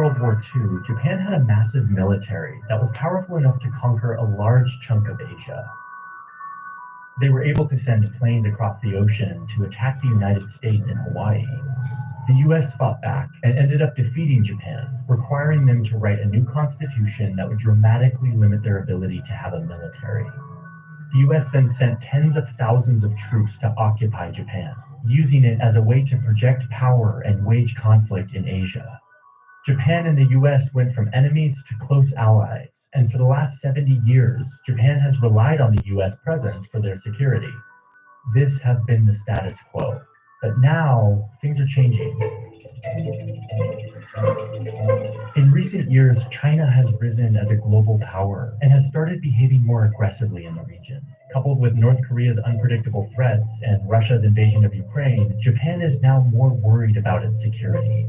World War II, Japan had a massive military that was powerful enough to conquer a large chunk of Asia. They were able to send planes across the ocean to attack the United States in Hawaii. The US fought back and ended up defeating Japan, requiring them to write a new constitution that would dramatically limit their ability to have a military. The US then sent tens of thousands of troops to occupy Japan, using it as a way to project power and wage conflict in Asia. Japan and the US went from enemies to close allies, and for the last 70 years, Japan has relied on the US presence for their security. This has been the status quo. But now, things are changing. In recent years, China has risen as a global power and has started behaving more aggressively in the region. Coupled with North Korea's unpredictable threats and Russia's invasion of Ukraine, Japan is now more worried about its security.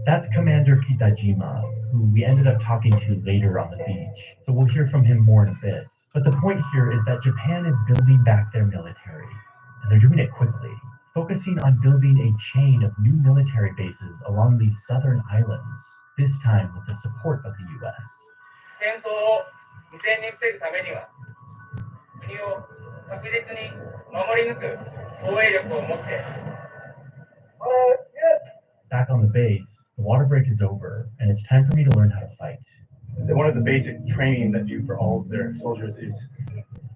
That's Commander Kitajima, who we ended up talking to later on the beach, so we'll hear from him more in a bit. But the point here is that Japan is building back their military, and they're doing it quickly, focusing on building a chain of new military bases along these southern islands, this time with the support of the US. Back on the base, the water break is over, and it's time for me to learn how to fight. One of the basic training that do for all of their soldiers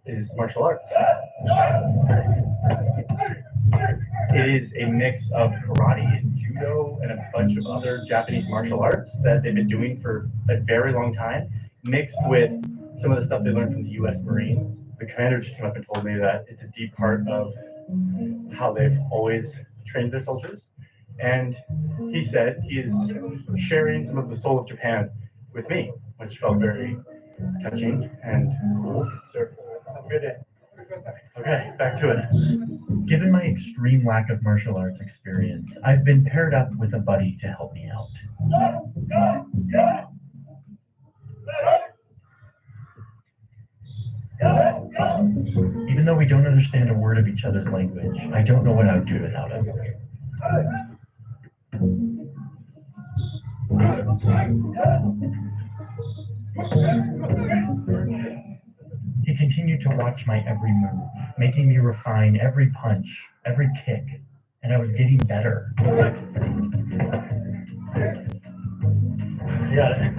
is martial arts. It is a mix of karate and judo and a bunch of other Japanese martial arts that they've been doing for a very long time, mixed with some of the stuff they learned from the US Marines. The commander just came up and told me that it's a deep part of how they've always trained their soldiers. And he said he is sharing some of the soul of Japan with me, which felt very touching and cool. So, have a good day. Okay, back to it. Given my extreme lack of martial arts experience, I've been paired up with a buddy to help me out. Even though we don't understand a word of each other's language, I don't know what I would do without him. He continued to watch my every move, making me refine every punch, every kick, and I was getting better. I got it.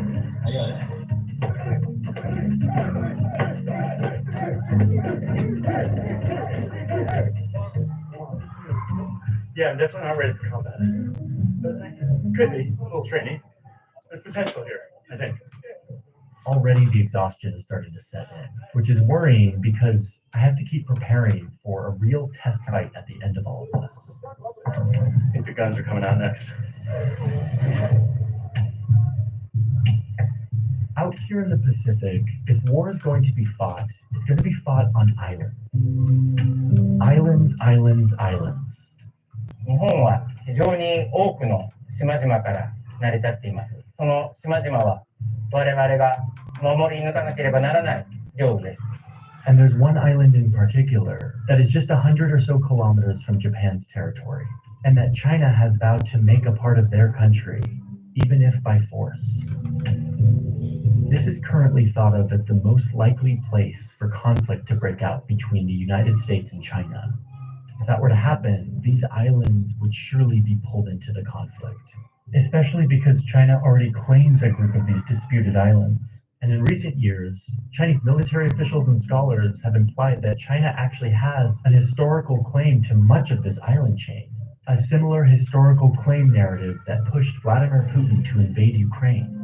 Yeah, I'm definitely not ready for combat. But could be a little training. There's potential here, I think. Already the exhaustion is starting to set in, which is worrying because I have to keep preparing for a real test fight at the end of all of this. I think the guns are coming out next. Out here in the Pacific, if war is going to be fought, it's going to be fought on islands. Islands, islands, islands. 日本は非常に多くの島々から成り立っています。その島々は我々が守り抜かなければならない領土です。And there's one island in particular that is just 100 or so kilometers from Japan's territory, and that China has vowed to make a part of their country, even if by force. This is currently thought of as the most likely place for conflict to break out between the United States and China. If that were to happen, these islands would surely be pulled into the conflict, especially because China already claims a group of these disputed islands. And in recent years, Chinese military officials and scholars have implied that China actually has an historical claim to much of this island chain, a similar historical claim narrative that pushed Vladimir Putin to invade Ukraine.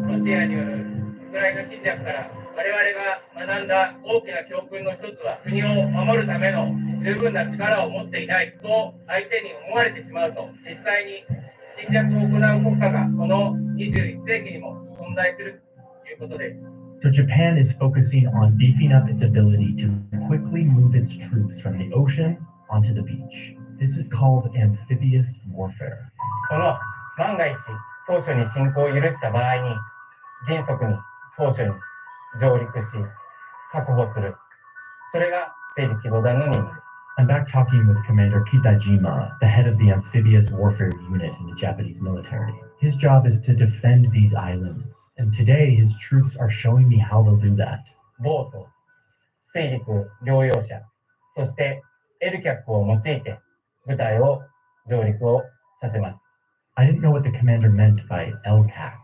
ロシアによるウクライナ侵略から我々が学んだ大きな教訓の一つは、国を守るための十分な力を持っていないと相手に思われてしまうと、実際に侵略を行う国家がこの21世紀にも存在するということです。So Japan is focusing on beefing up its ability to quickly move its troops from the ocean onto the beach. This is called amphibious warfare. この万が一当初に侵攻を許した場合に迅速に当初に上陸し確保する。それが整備機動団の任務です。I'm back talking with Commander Kitajima, the head of the amphibious warfare unit in the Japanese military. His job is to defend these islands, and today his troops are showing me how they'll do that. ボート、水陸両用車、そして L キャップを用いて部隊を上陸をさせます。I didn't know what the commander meant by LCAC.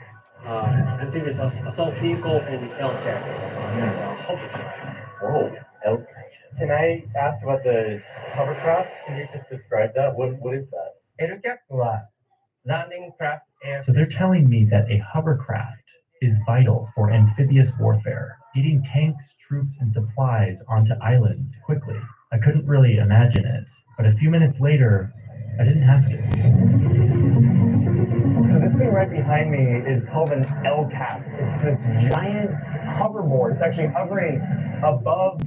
Amphibious Assault Vehicle and LCAC. Whoa, LCAC. Can I ask about the hovercraft? Can you just describe that? What is that? L キャップは Landing Craft Air. So they're telling me that a hovercraft is vital for amphibious warfare, getting tanks, troops, and supplies onto islands quickly. I couldn't really imagine it, but a few minutes later, I didn't have to. So this thing right behind me is called an LCAP. It's this giant hoverboard. It's actually hovering above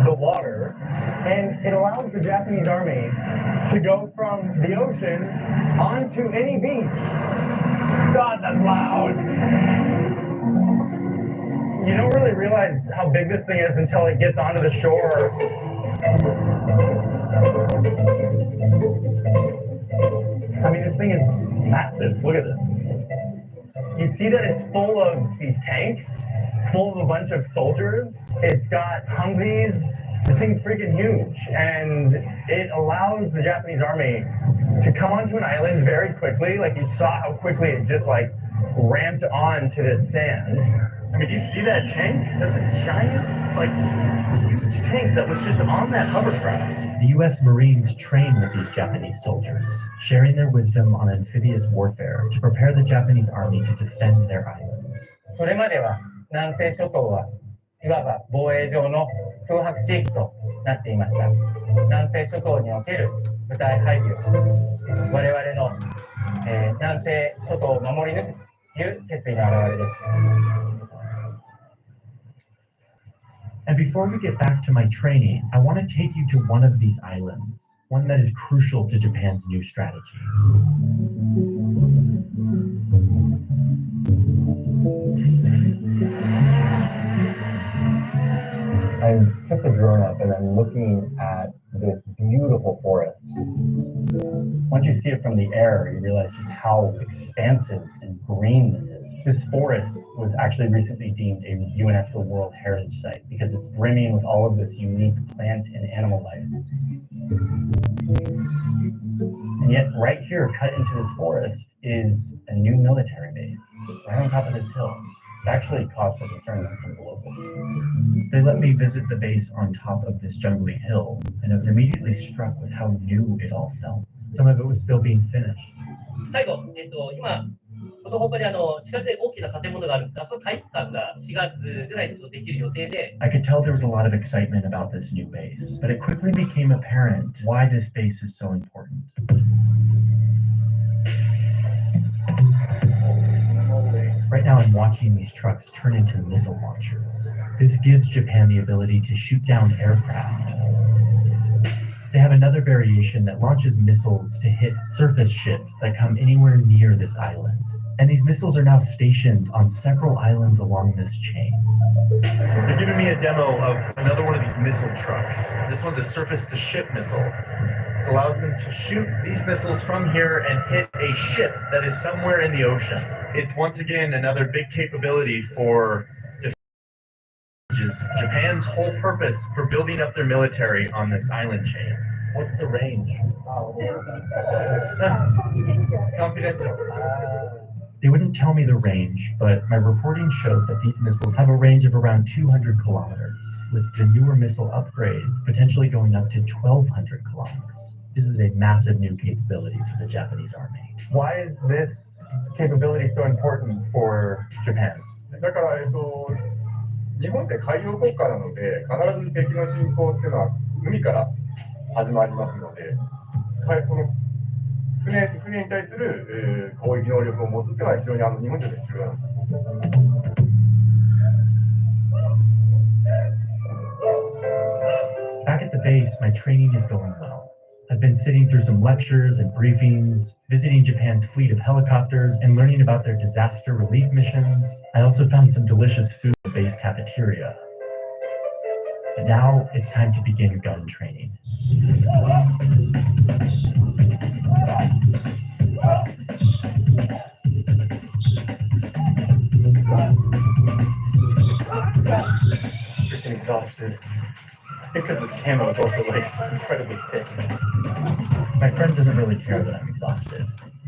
the water, and it allows the Japanese army to go from the ocean onto any beach. God, that's loud. You don't really realize how big this thing is until it gets onto the shore. I mean, this thing is massive. Look at this. You see that it's full of these tanks? It's full of a bunch of soldiers. It's got Humvees. The thing's freaking huge. And it allows the Japanese army to come onto an island very quickly. Like, you saw how quickly it just, like, ramped on to this sand. I mean, do you see that tank? That's a giant, like, huge tank that was just on that hovercraft. The US Marines train with these Japanese soldiers, sharing their wisdom on amphibious warfare to prepare the Japanese army to defend their islands. それまでは南西諸島はいわば防衛上の空白地域となっていました。南西諸島における部隊配備は我々の、南西諸島を守り抜くという決意の表れです。And before we get back to my training, I want to take you to one of these islands, one that is crucial to Japan's new strategy. I took the drone up and I'm looking at this beautiful forest. Once you see it from the air, you realize just how expansive and green this is. This forest was actually recently deemed a UNESCO World Heritage Site because it's brimming with all of this unique plant and animal life. And yet, right here, cut into this forest, is a new military base, right on top of this hill. It's actually cause for concern among some of the locals. They let me visit the base on top of this jungly hill, and I was immediately struck with how new it all felt. Some of it was still being finished. 最後、今、この他に地下で大きな建物があるんですが、その体育館が4月ぐらいにできる予定で、I could tell there was a lot of excitement about this new base, but it quickly became apparent why this base is so important. Right now I'm watching these trucks turn into missile launchers. This gives Japan the ability to shoot down aircraft. They have another variation that launches missiles to hit surface ships that come anywhere near this island. And these missiles are now stationed on several islands along this chain. They're giving me a demo of another one of these missile trucks. This one's a surface-to-ship missile. It allows them to shoot these missiles from here and hit a ship that is somewhere in the ocean. It's once again another big capability for defense, which is Japan's whole purpose for building up their military on this island chain. What's the range? Confidential. They wouldn't tell me the range, but my reporting showed that these missiles have a range of around 200 kilometers, with the newer missile upgrades potentially going up to 1,200 kilometers. This is a massive new capability for the Japanese army. Why is this capability so important for Japan? だから、日本って海洋国家なので、必ず敵の侵攻っていうのは海から始まりますので、その船に対する、攻撃能力を持つっていうのは非常に日本にとって必要なんです。Back at the base, my training is going well. I've been sitting through some lectures and briefings, visiting Japan's fleet of helicopters, and learning about their disaster relief missions. I also found some delicious food in the base cafeteria. But now it's time to begin gun training. Freaking exhausted. I think because this camo is also like incredibly thick. My friend doesn't really care that I'm exhausted.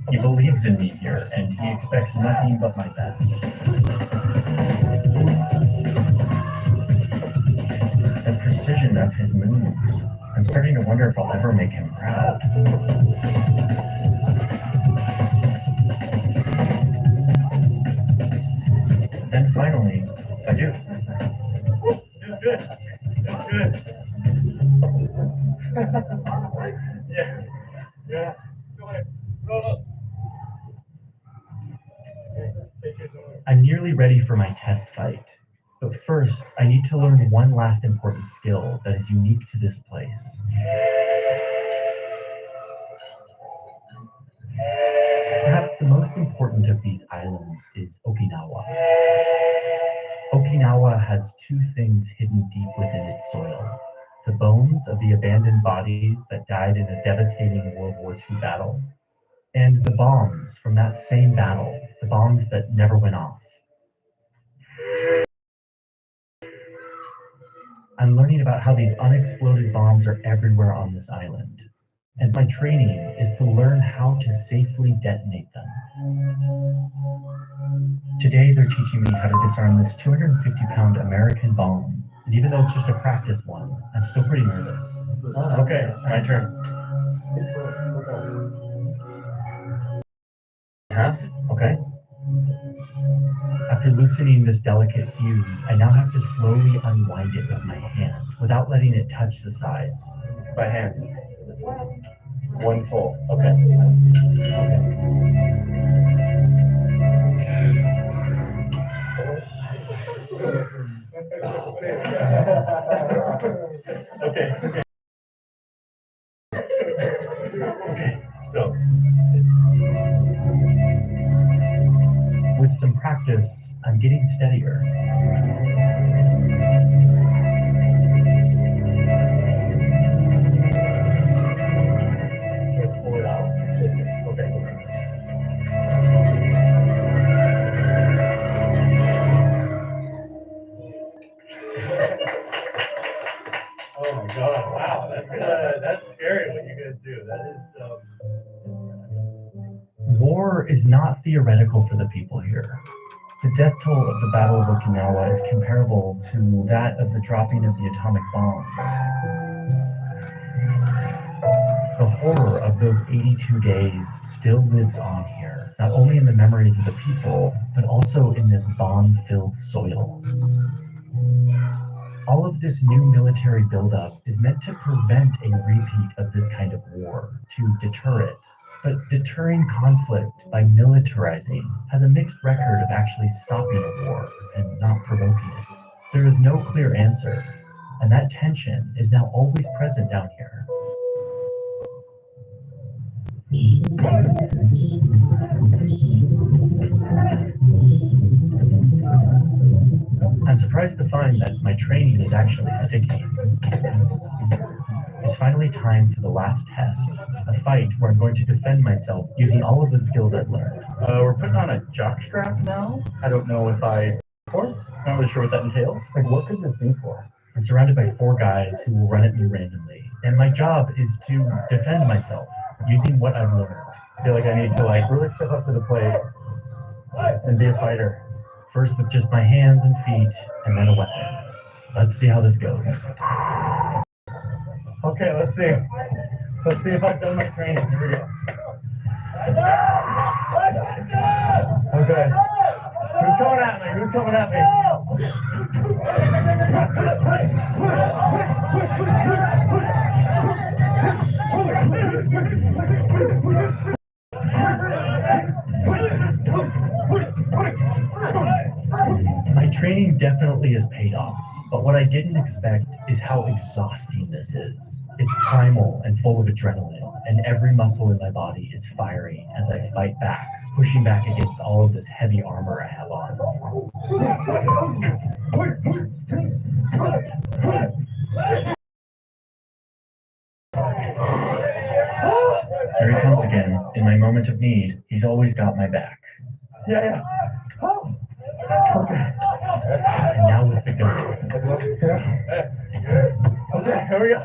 He believes in me here, and he expects nothing but my best. The precision of his moves. I'm starting to wonder if I'll ever make him proud. Then finally, I do. Feels good. Feels good. Yeah. Yeah. I'm nearly ready for my test fight. But first, I need to learn one last important skill that is unique to this place. Perhaps the most important of these islands is Okinawa. Okinawa has two things hidden deep within its soil: the bones of the abandoned bodies that died in a devastating World War II battle, and the bombs from that same battle, the bombs that never went off. I'm learning about how these unexploded bombs are everywhere on this island, and my training is to learn how to safely detonate them. Today, they're teaching me how to disarm this 250-pound American bomb, and even though it's just a practice one, I'm still pretty nervous. Okay, my turn. Half? Okay. After loosening this delicate fuse, I now have to slowly unwind it with my hand, without letting it touch the sides. By hand. One full. Okay. Okay. Okay. So, with some practice, I'm getting steadier. let's pull it out. Okay. Oh my God! Wow, that's scary what you guys do. That is. War is not theoretical for the people here. The death toll of the Battle of Okinawa is comparable to that of the dropping of the atomic bomb. The horror of those 82 days still lives on here, not only in the memories of the people, but also in this bomb-filled soil. All of this new military buildup is meant to prevent a repeat of this kind of war, to deter it. But deterring conflict by militarizing has a mixed record of actually stopping a war and not provoking it. There is no clear answer, and that tension is now always present down here. I'm surprised to find that my training is actually sticking. It's finally time for the last test, a fight where I'm going to defend myself using all of the skills I've learned. We're putting on a jock strap now. I don't know if not really sure what that entails. Like, what could this be for? I'm surrounded by 4 guys who will run at me randomly, and my job is to defend myself using what I've learned. I feel like I need to really step up to the plate and be a fighter. First with just my hands and feet, and then a weapon. Let's see how this goes. Okay, let's see. Let's see if I've done my training. Here we go. Okay. Who's coming at me? Who's coming at me? My training definitely has paid off, but what I didn't expect is how exhausting this is. It's primal and full of adrenaline, and every muscle in my body is firing as I fight back, pushing back against all of this heavy armor I have on. moment of need, he's always got my back. Yeah. Oh. Okay. And now with the goat. Yeah. Okay, here we go.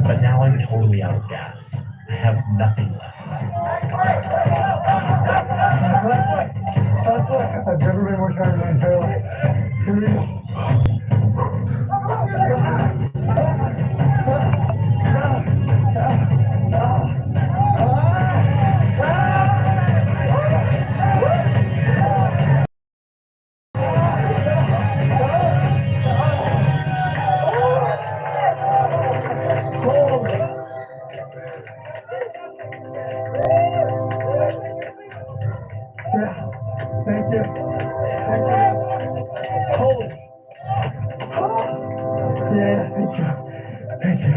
But now I'm totally out of gas. I have nothing left. I've never been more tired in my entire life. Here we go. Thank you. Holy. Yeah, thank you.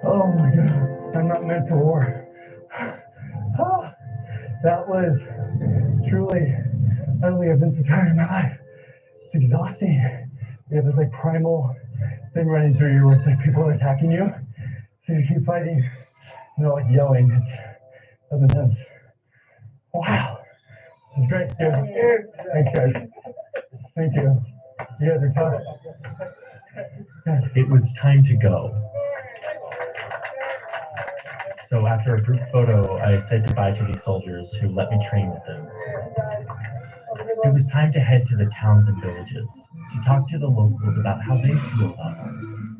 Oh my God, I'm not meant for war. That was truly, utterly, I've been so tired in my life. It's exhausting. You have this like primal thing running through you where it's like people are attacking you. So you keep fighting, like yelling. That's intense. Wow. It's great. Yeah. Thanks, guys. Thank you. You guys are tough. It was time to go. So after a group photo, I said goodbye to these soldiers who let me train with them. It was time to head to the towns and villages to talk to the locals about how they feel about all of this.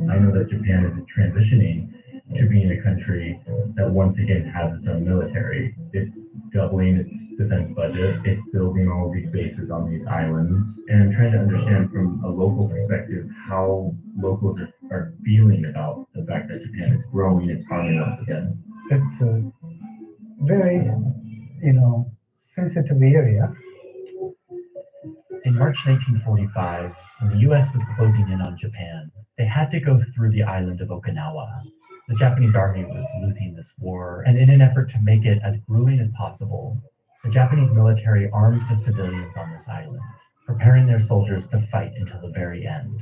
I know that Japan is transitioning to being a country that once again has its own military. It's doubling its defense budget. It's building all of these bases on these islands. And I'm trying to understand from a local perspective how locals are feeling about the fact that Japan is growing its army once again. It's a very, sensitive area. In March 1945, when the US was closing in on Japan, they had to go through the island of Okinawa. The Japanese army was losing this war, and in an effort to make it as grueling as possible, the Japanese military armed the civilians on this island, preparing their soldiers to fight until the very end.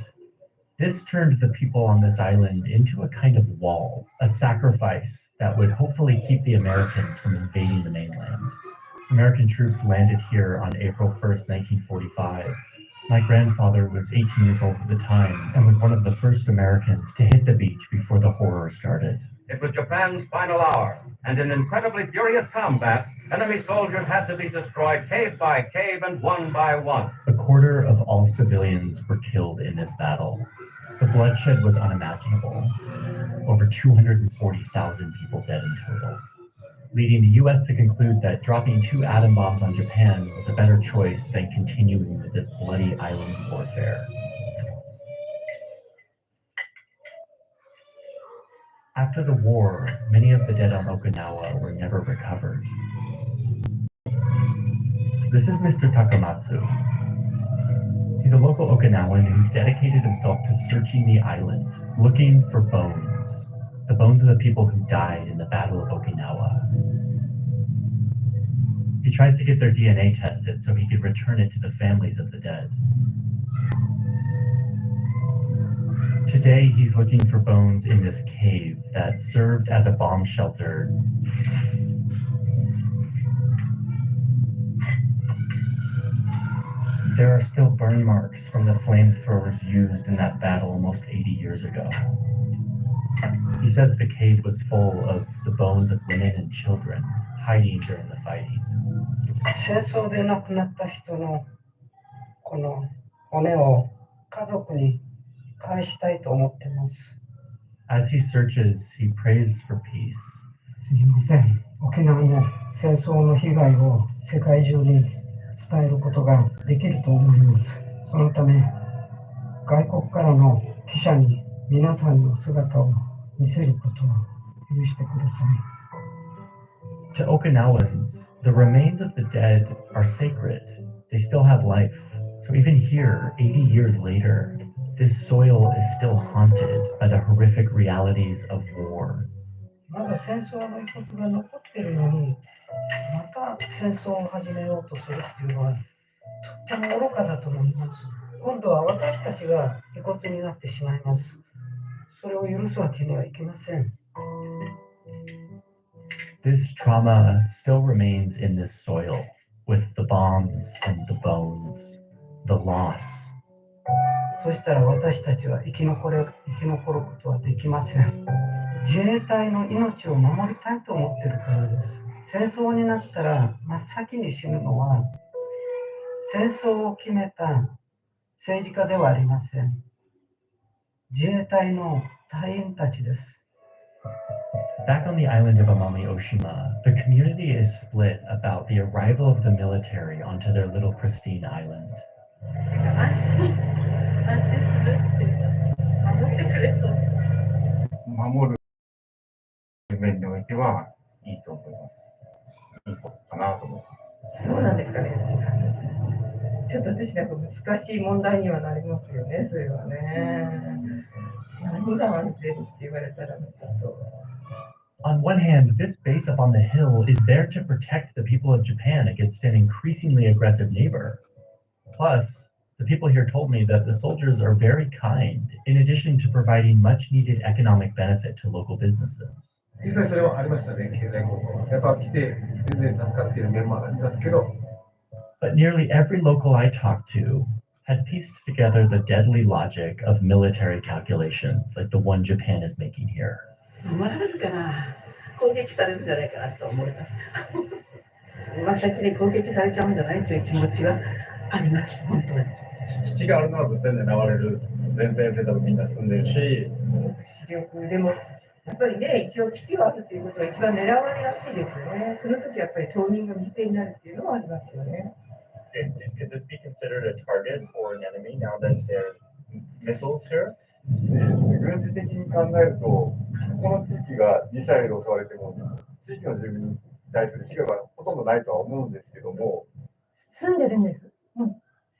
This turned the people on this island into a kind of wall, a sacrifice that would hopefully keep the Americans from invading the mainland. American troops landed here on April 1st, 1945. My grandfather was 18 years old at the time and was one of the first Americans to hit the beach before the horror started. It was Japan's final hour, and in incredibly furious combat, enemy soldiers had to be destroyed cave by cave and one by one. A quarter of all civilians were killed in this battle. The bloodshed was unimaginable. Over 240,000 people dead in total, leading the US to conclude that dropping 2 atom bombs on Japan was a better choice than continuing with this bloody island warfare. After the war, many of the dead on Okinawa were never recovered. This is Mr. Takamatsu. He's a local Okinawan who's dedicated himself to searching the island, looking for bones. The bones of the people who died in the Battle of Okinawa. He tries to get their DNA tested so he could return it to the families of the dead. Today, he's looking for bones in this cave that served as a bomb shelter. There are still burn marks from the flamethrowers used in that battle almost 80 years ago. He says the cave was full of the bones of women and children hiding during the fighting. 戦争で亡くなった人のこの骨を家族に返したいと思ってます。As he searches, he prays for peace. すみません。沖縄の戦争の被害を世界中に伝えることができると思います。そのため、外国からの記者に皆さんの姿を見せることを許してください。To Okinawans, the remains of the dead are sacred. They still have life. So even here, 80 years later, this soil is still haunted by the horrific realities of war. まだ戦争の遺骨が残っているのに、また戦争を始めようとするっていうのはとっても愚かだと思います。今度は私たちが遺骨になってしまいます。それを許すわけにはいきません。This trauma still remains in this soil, with the bombs and the bones, the loss. そしたら私たちは生き残ることはできません。自衛隊の命を守りたいと思っているからです。戦争になったら真っ先に死ぬのは戦争を決めた政治家ではありません。自衛隊の隊員たちです。Back on the island of Amami Oshima, the community is split about the arrival of the military onto their little pristine island. 安心するっていうか、守ってくれそう。守る面においてはいいと思います。いいことかなと思います。どうなんですかね。ちょっと私なんか難しい問題にはなりますよね、それはね。何が安全って言われたら、ちょっと。On one hand, this base up on the hill is there to protect the people of Japan against an increasingly aggressive neighbor. Plus, the people here told me that the soldiers are very kind, in addition to providing much needed economic benefit to local businesses. 実際それはありましたね、経済効果は。やっぱ来て全然助かっている面もありますけど。But nearly every local I talked to had pieced together the deadly logic of military calculations, like the one Japan is making here. まあ、なんかな、攻撃されるんじゃないかなと思います。まあ、先に攻撃されちゃうんじゃないという気持ちはあります、本当に。基地があるのは絶対狙われる前提でみんな住んでるし、視力でもやっぱりね、一応基地があるということは一番狙われやすいですよね。その時やっぱり島民が犠牲になるっていうのはありますよね。Could this be considered a target for an enemy now that there's missiles here? 軍事的に考えると、この地域がミサイルで襲われても、地域の住民に対する被害はほとんどないとは思うんですけども、住んでるんです。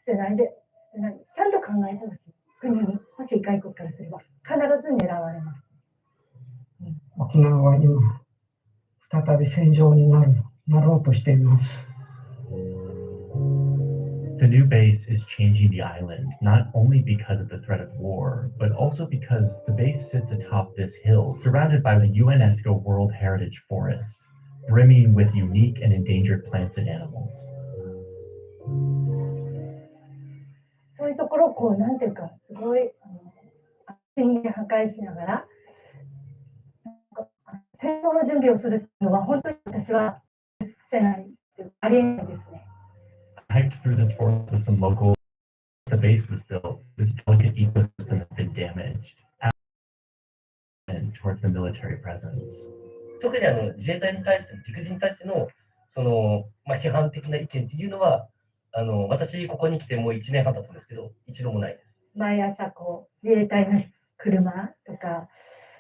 捨てないで、ちゃんと考えてほしい。国に欲しい外国からすれば、必ず狙われます。沖縄は今、再び戦場になろうとしています。The new base is changing the island, not only because of the threat of war, but also because the base sits atop this hill, surrounded by the UNESCO World Heritage Forest, brimming with unique and endangered plants and animals. そういうところをこう、なんていうか、すごい安心で破壊しながら、戦争の準備をするっていうのは、本当に私はせない、ありえないですね。I hiked through this forest with some locals. The base was built. This delicate ecosystem has been damaged and towards the military presence. 特に自衛隊に対して、陸人に対しての批判的な意見っていうのは、私、ここに来てもう1年半経つんですけど、一度もないです。毎朝こう、自衛隊の車とか、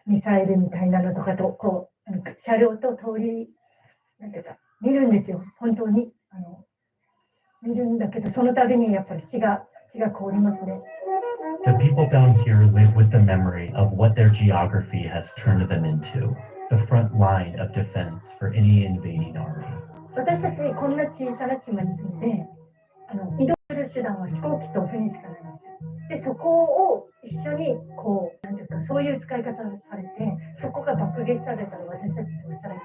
ミサイルみたいなのとかと、こう、車両と通り、なんていうか、見るんですよ、本当に。見るんだけど、その度にやっぱり血が凍りますね。The people down here live with the memory of what their geography has turned them into, the front line of defense for any invading army. 私たちこんな小さな島に住んで、移動する手段は飛行機と船しかないんですよ。で、そこを一緒にこう、なんていうか、そういう使い方をされて、そこが爆撃されたら私たちどうしたらいい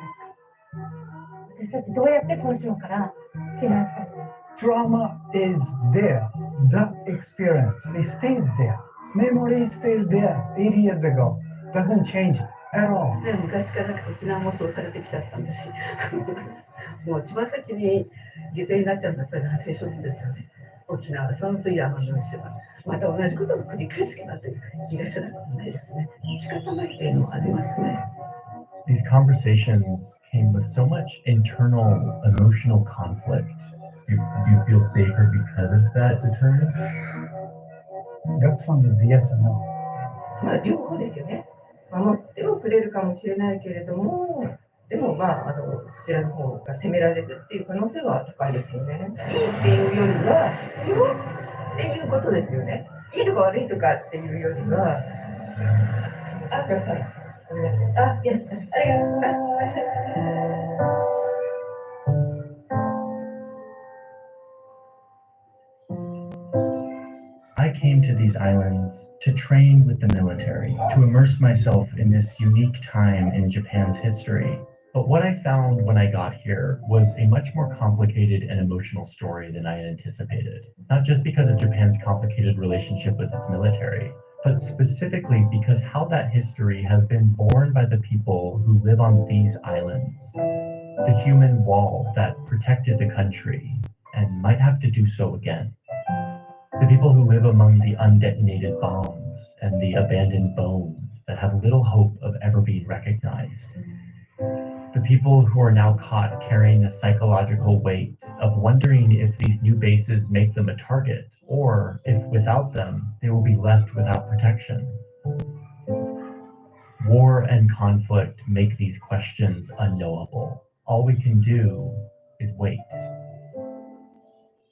ですか？私たちどうやってこの島から避難したらいいですか？Trauma is there. That experience, it stays there. Memory is still there 8 years ago. Doesn't change at all. 昔から沖縄もそうされてきちゃったんですし、もう一番先に犠牲になっちゃうんだったら南西諸島ですよね。沖縄、その次は奄美大島。また同じことを繰り返す気がという気がしなくもないですね。仕方ないっていうのはありますね。These conversations came with so much internal emotional conflict. Do you feel safer because of that deterrent? That's one is yes and no. まあ両方ですよね。守ってはくれるかもしれないけれども、でもこちらの方が攻められるっていう可能性は高いですよね。いいっていうよりは必要っていうことですよね。いいとか悪いとかっていうよりは、ください。ごめんなさい。いや、ありがとうございます。came to these islands to train with the military, to immerse myself in this unique time in Japan's history. But what I found when I got here was a much more complicated and emotional story than I had anticipated. Not just because of Japan's complicated relationship with its military, but specifically because how that history has been borne by the people who live on these islands. The human wall that protected the country and might have to do so again. The people who live among the undetonated bombs and the abandoned bones that have little hope of ever being recognized. The people who are now caught carrying the psychological weight of wondering if these new bases make them a target, or if without them, they will be left without protection. War and conflict make these questions unknowable. All we can do is wait.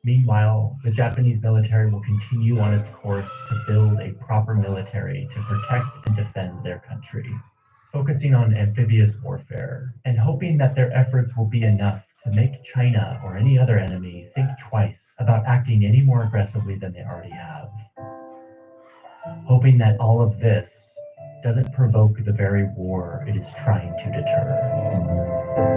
Meanwhile, the Japanese military will continue on its course to build a proper military to protect and defend their country, focusing on amphibious warfare and hoping that their efforts will be enough to make China or any other enemy think twice about acting any more aggressively than they already have. Hoping that all of this doesn't provoke the very war it is trying to deter.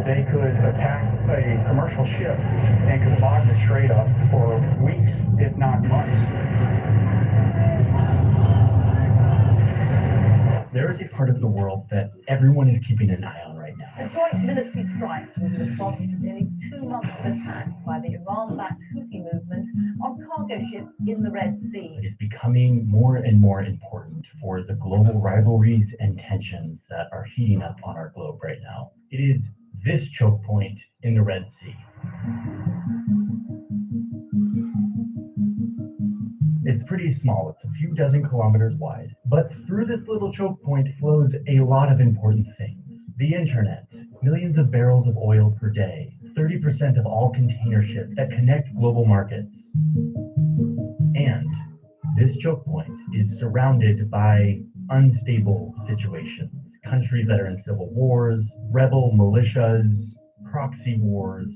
They could attack a commercial ship and could block the strait up for weeks, if not months. There is a part of the world that everyone is keeping an eye on right now. The joint military strikes was a response to nearly 2 months of attacks by the Iran-backed Houthi movement on cargo ships in the Red Sea. It is becoming more and more important for the global rivalries and tensions that are heating up on our globe right now. It is this choke point in the Red Sea. It's pretty small, it's a few dozen kilometers wide, but through this little choke point flows a lot of important things. The internet, millions of barrels of oil per day, 30% of all container ships that connect global markets. And this choke point is surrounded by unstable situations, countries that are in civil wars, rebel militias, proxy wars,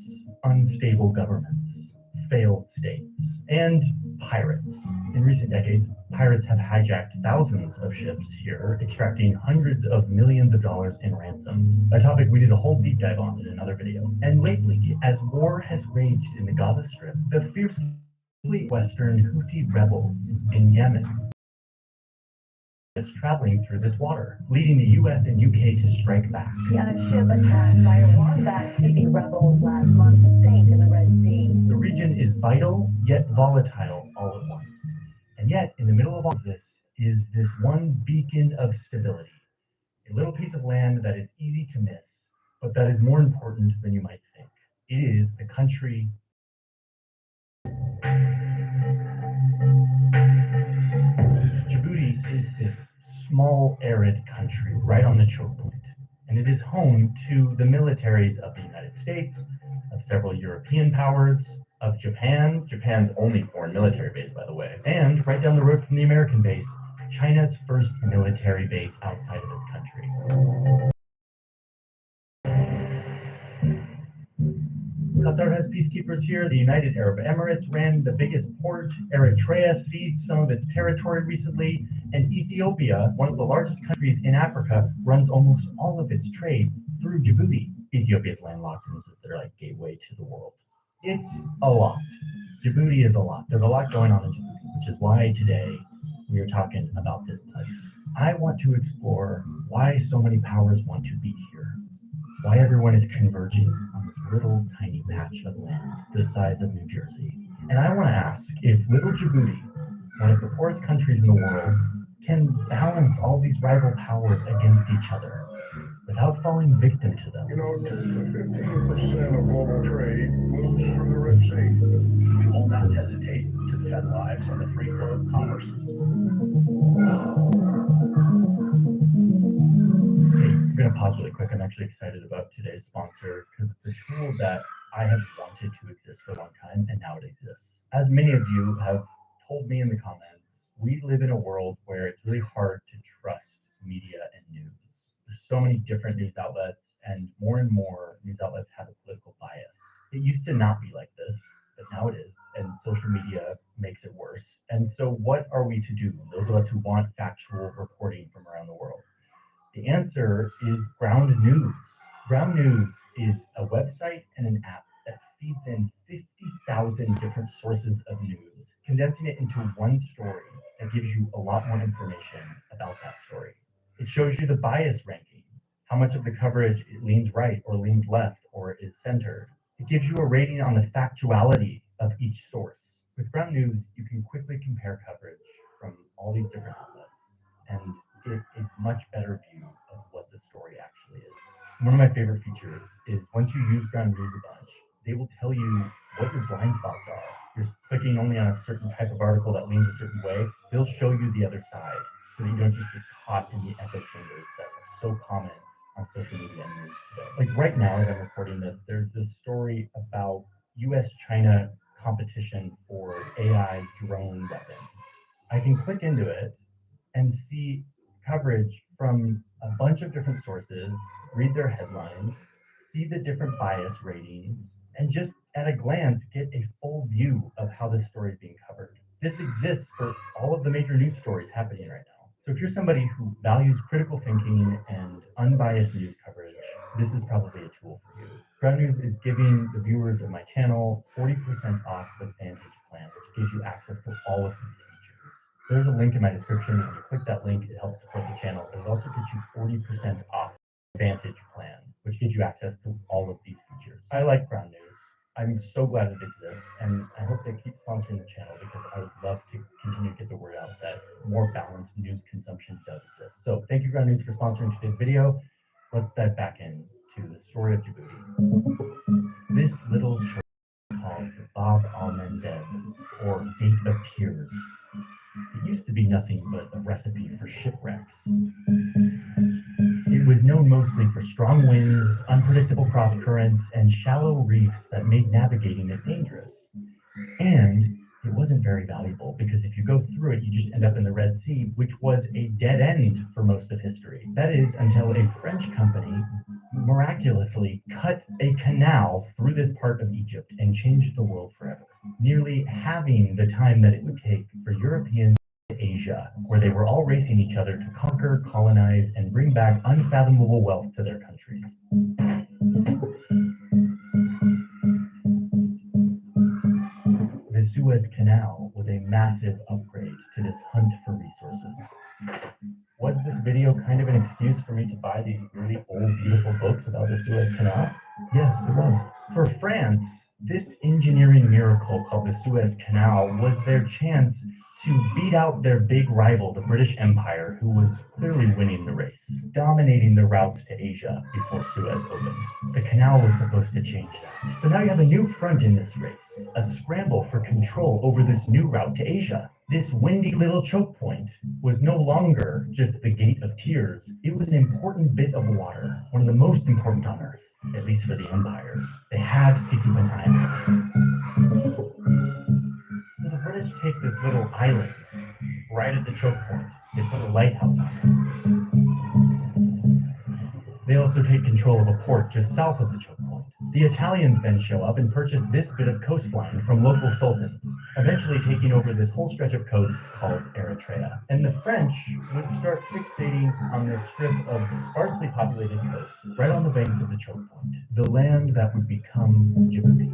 unstable governments, failed states, and pirates. In recent decades, pirates have hijacked thousands of ships here, extracting hundreds of millions of dollars in ransoms, a topic we did a whole deep dive on in another video. And lately, as war has raged in the Gaza Strip, the fiercely Western Houthi rebels in Yemen is traveling through this water, leading the US and UK to strike back. Yeah, a ship attacked by Iran-backed Houthi rebels last month sank in the Red Sea. The region is vital, yet volatile all at once. And yet, in the middle of all of this is this one beacon of stability, a little piece of land that is easy to miss, but that is more important than you might think. It is the country Djibouti is this small, arid country right on the choke point, and it is home to the militaries of the United States, of several European powers, of Japan, Japan's only foreign military base, by the way, and right down the road from the American base, China's first military base outside of its country. Qatar has peacekeepers here. The United Arab Emirates ran the biggest port. Eritrea seized some of its territory recently. And Ethiopia, one of the largest countries in Africa, runs almost all of its trade through Djibouti. Ethiopia is landlocked, and this is their gateway to the world. It's a lot. Djibouti is a lot. There's a lot going on in Djibouti, which is why today we are talking about this place. I want to explore why so many powers want to be here. Why everyone is converging on this little tiny patch of land the size of New Jersey. And I want to ask if little Djibouti, one of the poorest countries in the world, can balance all these rival powers against each other without falling victim to them. You know, 10 to 15% of global trade moves through the Red Sea. We will not hesitate to defend lives and the free flow of commerce. Hey, I'm going to pause really quick. I'm actually excited about today's sponsor because it's a tool that I have wanted to exist for a long time, and now it exists. As many of you have told me in the comments, we live in a world where it's really hard to trust media and news. There's so many different news outlets, and more news outlets have a political bias. It used to not be like this, but now it is, and social media makes it worse. And so what are we to do, those of us who want factual reporting from around the world? The answer is Ground News. Ground News is a website and an app that feeds in 50,000 different sources of news, condensing it into one story that gives you a lot more information about that story. It shows you the bias ranking, how much of the coverage it leans right or leans left or is centered. It gives you a rating on the factuality of each source. With Ground News, you can quickly compare coverage from all these different outlets and get a much better view of what the story actually is. One of my favorite features is once you use Ground News a bunch, they will tell you what your blind spots are. You're clicking only on a certain type of article that leans a certain way, they'll show you the other side so that you don't just get caught in the echo chambers that are so common on social media and news today. Like right now, as I'm recording this, there's this story about US-China competition for AI drone weapons. I can click into it and see coverage from a bunch of different sources, read their headlines, see the different bias ratings, and just at a glance get a full view of how this story is being covered. This exists for all of the major news stories happening right now. So if you're somebody who values critical thinking and unbiased news coverage, this is probably a tool for you. Ground News is giving the viewers of my channel 40% off the Vantage plan, which gives you access to all of these features. There's a link in my description. When you click that link, it helps support the channel, but it also gets you 40% off Vantage plan, which gives you access to all of these features. I like Ground News. I'm so glad it exists, and I hope they keep sponsoring the channel because I would love to continue to get the word out that more balanced news consumption does exist. So thank you, Ground News, for sponsoring today's video. Let's dive back into the story of Djibouti. This little church called the Bab al-Mandeb, or Gate of Tears. It used to be nothing but a recipe for shipwrecks. It was known mostly for strong winds, unpredictable cross currents, and shallow reefs that made navigating it dangerous. And it wasn't very valuable because if you go through it, you just end up in the Red Sea, which was a dead end for most of history. That is until a French company miraculously cut a canal through this part of Egypt and changed the world forever, nearly halving the time that it would take for Europeans to Asia, where they were all racing each other to conquer, colonize, and bring back unfathomable wealth to their countries. The Suez Canal was a massive upgrade to this hunt for resources. Was this video kind of an excuse for me to buy these really old, beautiful books about the Suez Canal? Yes, it was. For France, this engineering miracle called the Suez Canal was their chance to beat out their big rival, the British Empire, who was clearly winning the race, dominating the routes to Asia before Suez opened. The canal was supposed to change that. So now you have a new front in this race, a scramble for control over this new route to Asia. This windy little choke point was no longer just the Gate of Tears. It was an important bit of water, one of the most important on Earth, at least for the empires. They had to keep an eye on it. So the British take this little island right at the choke point. They put a lighthouse on it. They also take control of a port just south of the choke point. The Italians then show up and purchase this bit of coastline from local sultans, eventually taking over this whole stretch of coast called Eritrea. And the French would start fixating on this strip of sparsely populated coast right on the banks of the choke point, the land that would become Djibouti.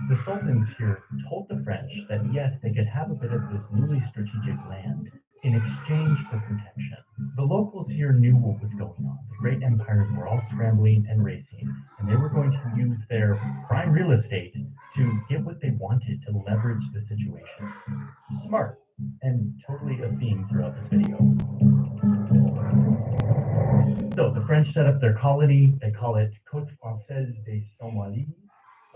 The sultans here told the French that yes, they could have a bit of this newly strategic land in exchange for protection. The locals here knew what was going on. The great empires were all scrambling and racing and they were going to use their prime real estate to get what they wanted, to leverage the situation. Smart, and totally a theme throughout this video. So the French set up their colony. They call it Côte Française des Somalie,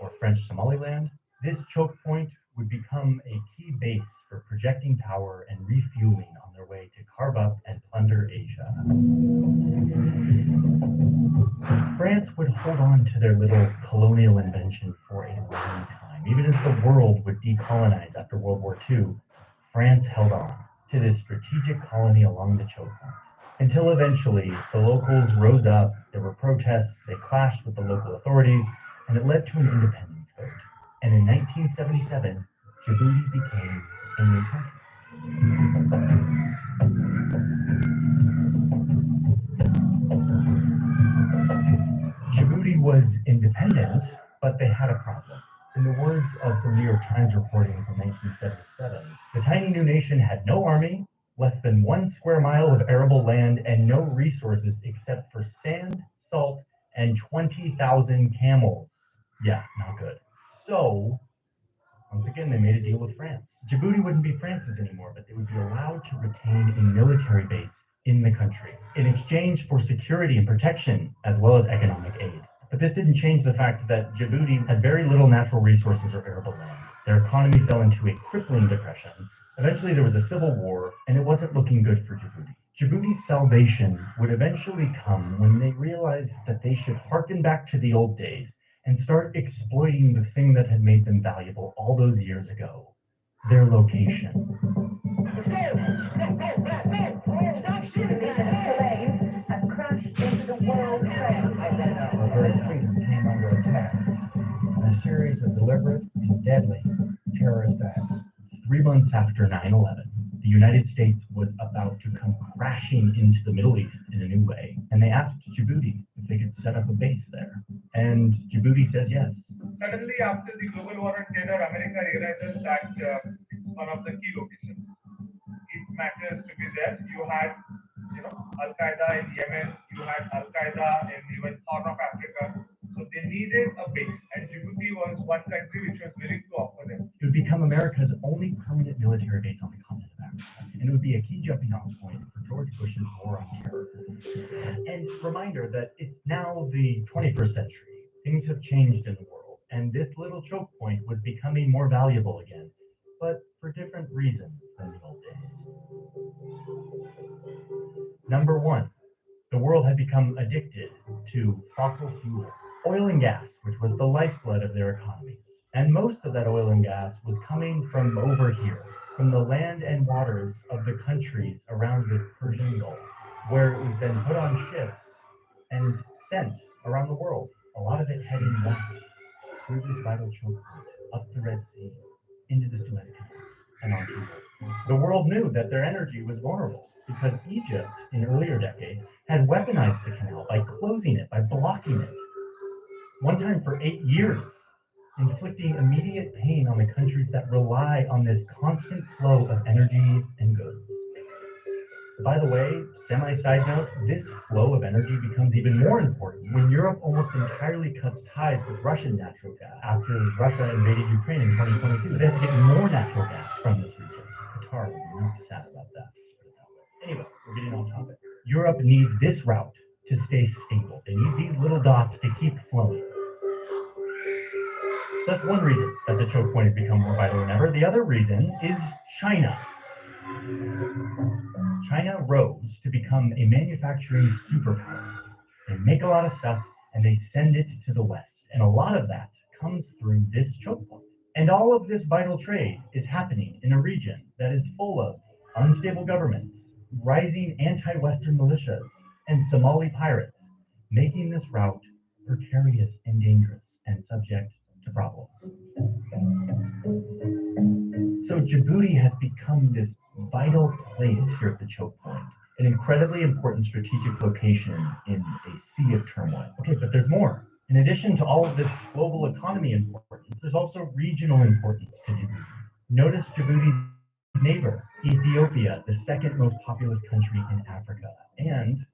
or French Somaliland. This choke point would become a key base for projecting power and refueling on their way to carve up and plunder Asia. France would hold on to their little colonial invention for a long time. Even as the world would decolonize after World War II, France held on to this strategic colony along the choke point. Until eventually, the locals rose up, there were protests, they clashed with the local authorities, and it led to an independence vote. And in 1977, Djibouti became a new country. Djibouti was independent, but they had a problem. In the words of some New York Times reporting from 1977, the tiny new nation had no army, less than 1 square mile of arable land, and no resources except for sand, salt, and 20,000 camels. Yeah, not good. So, once again, they made a deal with France. Djibouti wouldn't be France's anymore, but they would be allowed to retain a military base in the country in exchange for security and protection, as well as economic aid. But this didn't change the fact that Djibouti had very little natural resources or arable land. Their economy fell into a crippling depression. Eventually, there was a civil war, and it wasn't looking good for Djibouti. Djibouti's salvation would eventually come when they realized that they should harken back to the old days and start exploiting the thing that had made them valuable all those years ago, their location. Stop shooting at the plane has crashed into the World Trade Center. Our very freedom came under attack in a series of deliberate and deadly terrorist acts. 3 months after 9/11, the United States was about to come crashing into the Middle East in a new way, and they asked Djibouti if they could set up a base there. And Djibouti says yes. Suddenly, after the global war on terror, America realizes that it's one of the key locations. It matters to be there. You had, Al Qaeda in Yemen. You had Al Qaeda in even Horn of Africa. So they needed a base, and Djibouti was one country which was willing to offer them. It would become America's only permanent military base on the continent of Africa, and it would be a key jumping-off point for George Bush's war on terror. And reminder that it's now the 21st century. Things have changed in the world, and this little choke point was becoming more valuable again, but for different reasons than the old days. Number one, the world had become addicted to fossil fuels, oil and gas, which was the lifeblood of their economies. And most of that oil and gas was coming from over here, from the land and waters of the countries around this Persian Gulf, where it was then put on ships and sent around the world, a lot of it heading west through this vital choke point, up the Red Sea, into the Suez Canal, and onto Europe. The world knew that their energy was vulnerable because Egypt, in earlier decades, had weaponized the canal by closing it, by blocking it. One time for 8 years, inflicting immediate pain on the countries that rely on this constant flow of energy and goods. By the way, semi-side note, this flow of energy becomes even more important when Europe almost entirely cuts ties with Russian natural gas after Russia invaded Ukraine in 2022. They have to get more natural gas from this region. Qatar was not sad about that. Anyway, we're getting off topic. Europe needs this route to stay stable. They need these little dots to keep flowing. So that's one reason that the choke point has become more vital than ever. The other reason is China. China rose to become a manufacturing superpower. They make a lot of stuff and they send it to the West. And a lot of that comes through this choke point. And all of this vital trade is happening in a region that is full of unstable governments, rising anti-Western militias, and Somali pirates, making this route precarious and dangerous and subject to problems. So Djibouti has become this vital place here at the choke point, an incredibly important strategic location in a sea of turmoil. Okay, but there's more. In addition to all of this global economy importance, there's also regional importance to Djibouti. Notice Djibouti's neighbor, Ethiopia, the second most populous country in Africa, and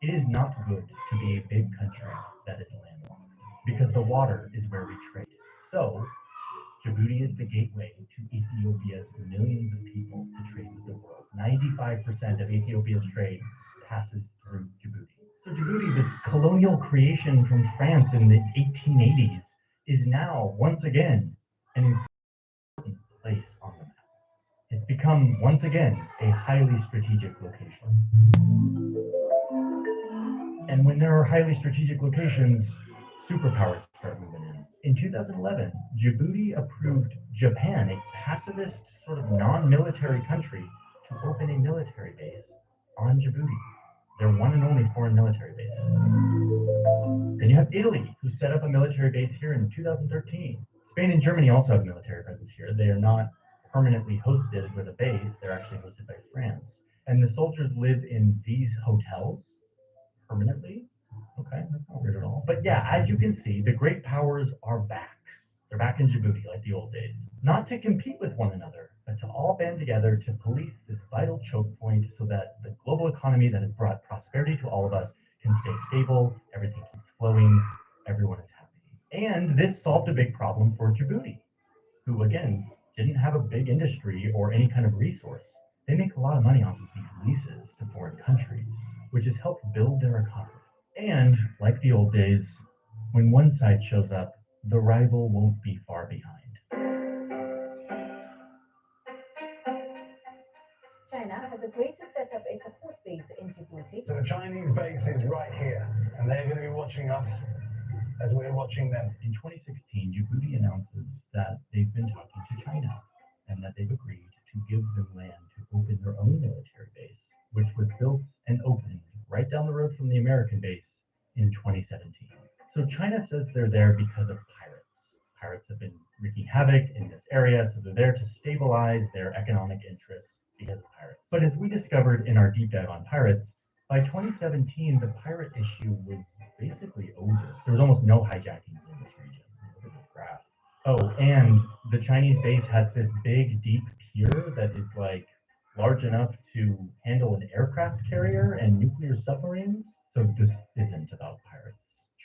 It is not good to be a big country that is landlocked, because the water is where we trade. So, Djibouti is the gateway to Ethiopia's millions of people to trade with the world. 95% of Ethiopia's trade passes through Djibouti. So Djibouti, this colonial creation from France in the 1880s, is now, once again, an important place on the map. It's become, once again, a highly strategic location. And when there are highly strategic locations, superpowers start moving in. In 2011, Djibouti approved Japan, a pacifist, sort of non-military country, to open a military base on Djibouti, their one and only foreign military base. Then you have Italy, who set up a military base here in 2013. Spain and Germany also have military presence here. They are not permanently hosted with a base, they're actually hosted by France. And the soldiers live in these hotels permanently. Okay, that's not weird at all. But yeah, as you can see, the great powers are back. They're back in Djibouti like the old days. Not to compete with one another, but to all band together to police this vital choke point so that the global economy that has brought prosperity to all of us can stay stable, everything keeps flowing, everyone is happy. And this solved a big problem for Djibouti, who again, didn't have a big industry or any kind of resource. They make a lot of money off of these leases to foreign countries, which has helped build their economy. And like the old days, when one side shows up, the rival won't be far behind. China has agreed to set up a support base in Djibouti. So the Chinese base is right here, and they're going to be watching us as we're watching them. In 2016, Djibouti announces that they've been talking to China and that they've agreed to give them land to open their own military base, which was built and opened right down the road from the American base in 2017. So China says they're there because of pirates. Pirates have been wreaking havoc in this area, so they're there to stabilize their economic interests because of pirates. But as we discovered in our deep dive on pirates, by 2017, the pirate issue was basically over. There was almost no hijackings in this region. Look at this graph. Oh, and the Chinese base has this big, deep pier that is like large enough to handle an aircraft carrier and nuclear submarines. So this isn't about pirates.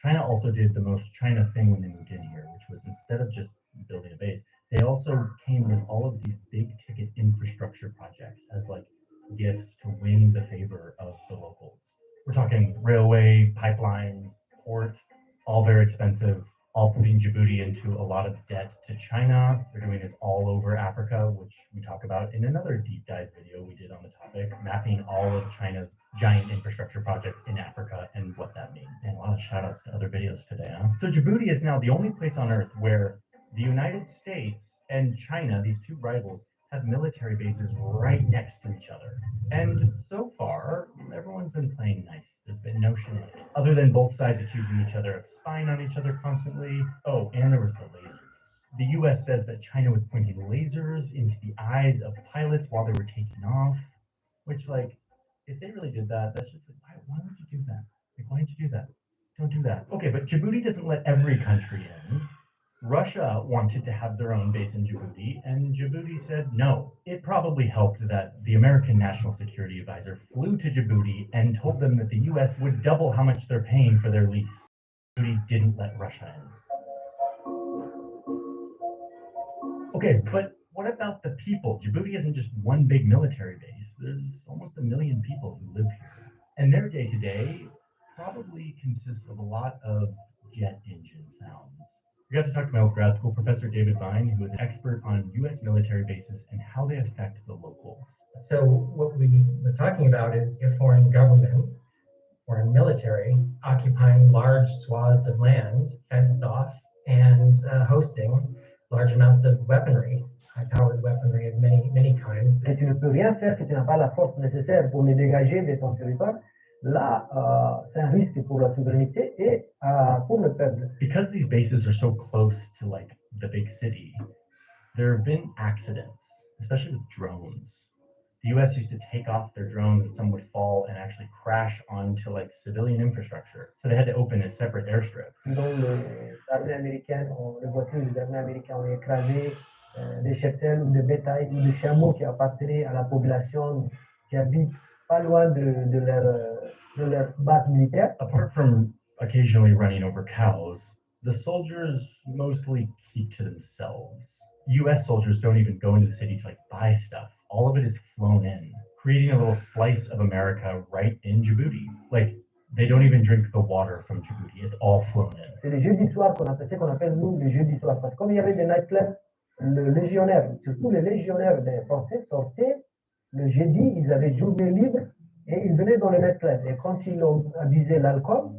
China also did the most China thing when they moved in here, which was instead of just building a base, they also came with all of these big ticket infrastructure projects as like gifts to win the favor of the locals. We're talking railway, pipeline, port, all very expensive, all putting Djibouti into a lot of debt to China. They're doing this all over Africa, which we talk about in another deep dive video we did on the topic, mapping all of China's giant infrastructure projects in Africa and what that means. And a lot of shout outs to other videos today, huh? So Djibouti is now the only place on earth where the United States and China, these two rivals, have military bases right next to each other. And so far, everyone's been playing nice. There's been no shenanigans, other than both sides accusing each other of spying on each other constantly. Oh, and there was the lasers. The US says that China was pointing lasers into the eyes of pilots while they were taking off, which, like, if they really did that, that's just like, why would you do that? Like, why did you do that? Don't do that. Okay, but Djibouti doesn't let every country in. Russia wanted to have their own base in Djibouti, and Djibouti said no. It probably helped that the American National Security Advisor flew to Djibouti and told them that the US would double how much they're paying for their lease. Djibouti didn't let Russia in. Okay, but what about the people? Djibouti isn't just one big military base. There's almost 1 million people who live here. And their day-to-day probably consists of a lot of jet engine sounds. We got to talk to my old grad school professor, David Vine, who is an expert on U.S. military bases and how they affect the locals. So what we were talking about is a foreign government, foreign military, occupying large swaths of land, fenced off, and hosting large amounts of weaponry, high-powered weaponry of many kinds. Et tu ne peux rien faire si tu n'as pas la force nécessaire pour les dégager de ton territoire. Là, c'est un risque pour la souveraineté et pour le peuple. Because these bases are so close to like the big city, there have been accidents, especially with drones. The US used to take off their drones and some would fall and actually crash onto like civilian infrastructure. So they had to open a separate airstrip. Donc, l'armée américaine, les voitures de l'armée américaine ont écrasé des cheptels ou des bétails ou des chameaux qui appartenaient à la population qui habite pas loin de leur de leur base militaire. Apart from occasionally running over cows, the soldiers mostly keep to themselves. US soldiers don't even go into the city to buy stuff. All of it is flown in, creating a little slice of America right in Djibouti. They don't even drink the water from Djibouti. It's all flown in. C'est les jeudis soirs qu'on appelle nous les jeudis soirs. Parce que comme il y avait des nightclubs, le légionnaire, surtout les légionnaires des Français sortaient le jeudi, ils avaient journée libre et ils venaient dans le nightclub. Et quand ils ont abusé l'alcool,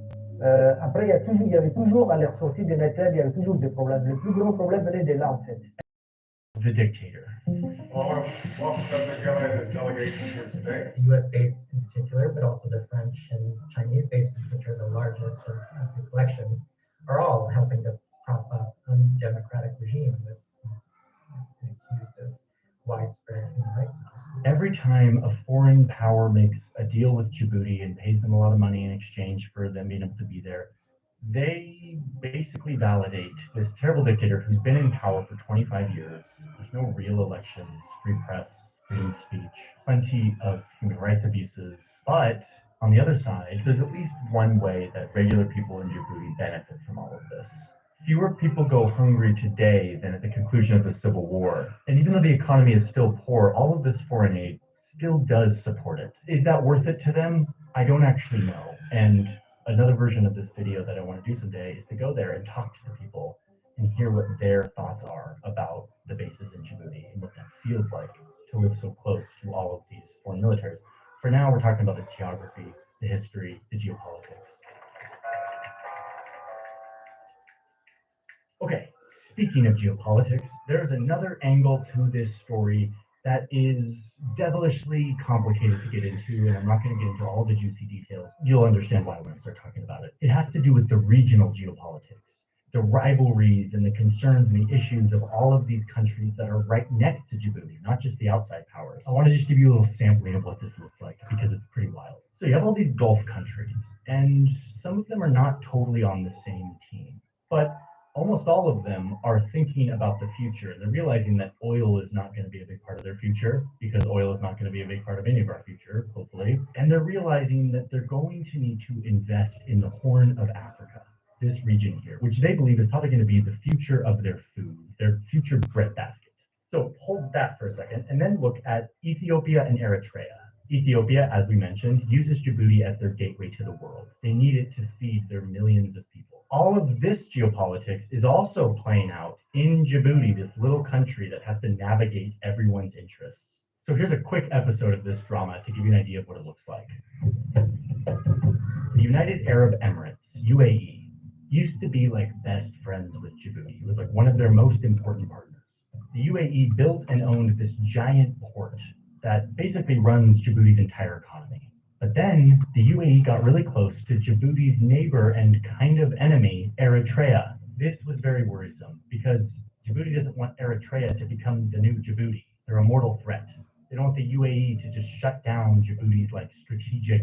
après il y avait toujours à leur sortie des nightclubs, il y avait toujours des problèmes. Le plus gros problème venait de là en fait. The dictator. Well, welcome to the Government delegation here today. The US base in particular, but also the French and Chinese bases, which are the largest of the collection, are all helping to prop up undemocratic regime that is accused of widespread human rights abuses. Every time a foreign power makes a deal with Djibouti and pays them a lot of money in exchange for them being able to be there, they basically validate this terrible dictator who's been in power for 25 years. There's no real elections, free press, freedom of speech, plenty of human rights abuses. But on the other side, there's at least one way that regular people in Djibouti benefit from all of this. Fewer people go hungry today than at the conclusion of the Civil War. And even though the economy is still poor, all of this foreign aid still does support it. Is that worth it to them? I don't actually know. And another version of this video that I want to do someday is to go there and talk to the people and hear what their thoughts are about the bases in Djibouti and what that feels like to live so close to all of these foreign militaries. For now, we're talking about the geography, the history, the geopolitics. Okay, speaking of geopolitics, there's another angle to this story that is devilishly complicated to get into, and I'm not going to get into all the juicy details. You'll understand why when I start talking about it. It has to do with the regional geopolitics, the rivalries and the concerns and the issues of all of these countries that are right next to Djibouti, not just the outside powers. I want to just give you a little sampling of what this looks like because it's pretty wild. So you have all these Gulf countries, and some of them are not totally on the same team, but almost all of them are thinking about the future. They're realizing that oil is not going to be a big part of their future because oil is not going to be a big part of any of our future, hopefully. And they're realizing that they're going to need to invest in the Horn of Africa, this region here, which they believe is probably going to be the future of their food, their future breadbasket. So hold that for a second and then look at Ethiopia and Eritrea. Ethiopia, as we mentioned, uses Djibouti as their gateway to the world. They need it to feed their millions of people. All of this geopolitics is also playing out in Djibouti, this little country that has to navigate everyone's interests. So here's a quick episode of this drama to give you an idea of what it looks like. The United Arab Emirates, UAE, used to be best friends with Djibouti. It was one of their most important partners. The UAE built and owned this giant port that basically runs Djibouti's entire economy. But then the UAE got really close to Djibouti's neighbor and kind of enemy, Eritrea. This was very worrisome because Djibouti doesn't want Eritrea to become the new Djibouti. They're a mortal threat. They don't want the UAE to just shut down Djibouti's strategic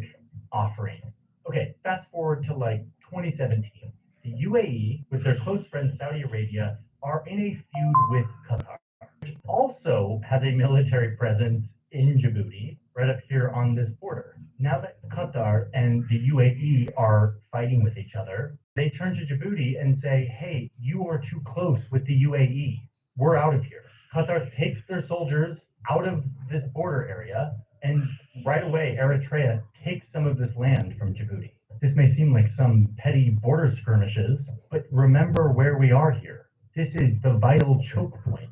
offering. Okay, fast forward to 2017. The UAE, with their close friend Saudi Arabia, are in a feud with Qatar, which also has a military presence in Djibouti, right up here on this border. Now that Qatar and the UAE are fighting with each other, they turn to Djibouti and say, hey, you are too close with the UAE. We're out of here. Qatar takes their soldiers out of this border area, and right away, Eritrea takes some of this land from Djibouti. This may seem like some petty border skirmishes, but remember where we are here. This is the vital choke point.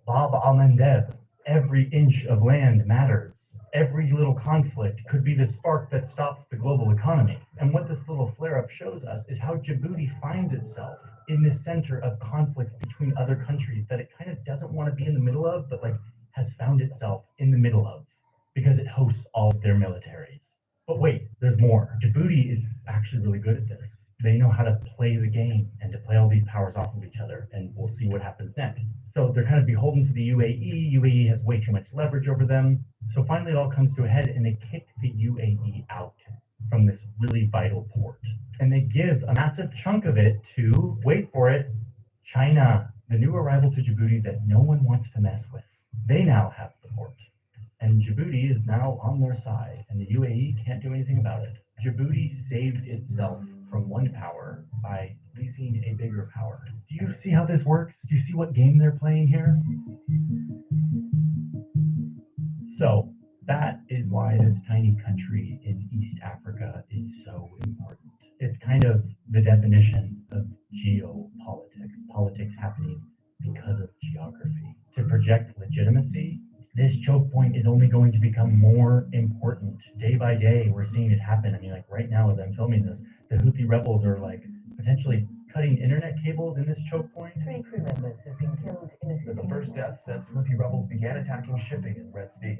Bab al-Mandeb. Every inch of land matters. Every little conflict could be the spark that stops the global economy. And what this little flare-up shows us is how Djibouti finds itself in the center of conflicts between other countries that it kind of doesn't want to be in the middle of, but has found itself in the middle of because it hosts all of their militaries. But wait, there's more. Djibouti is actually really good at this. They know how to play the game and to play all these powers off of each other, and we'll see what happens next. So they're kind of beholden to the UAE. UAE has way too much leverage over them. So finally it all comes to a head and they kick the UAE out from this really vital port. And they give a massive chunk of it to, wait for it, China, the new arrival to Djibouti that no one wants to mess with. They now have the port. And Djibouti is now on their side, and the UAE can't do anything about it. Djibouti saved itself from one power by leasing a bigger power. Do you see how this works? Do you see what game they're playing here? So that is why this tiny country in East Africa is so important. It's kind of the definition of geopolitics, politics happening because of geography. To project legitimacy, this choke point is only going to become more important day by day. We're seeing it happen. I mean, like right now as I'm filming this, the Houthi rebels are like potentially cutting internet cables in this choke point. 3 crew members have been killed in a Houthi. The first death since Houthi rebels began attacking shipping in Red Sea.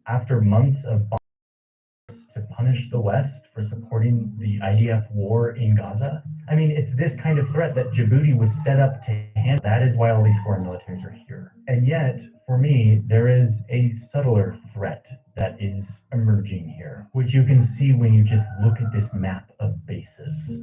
After months of bombs to punish the West for supporting the IDF war in Gaza. I mean, it's this kind of threat that Djibouti was set up to handle. That is why all these foreign militaries are here. And yet, for me, there is a subtler threat that is emerging here, which you can see when you just look at this map of bases.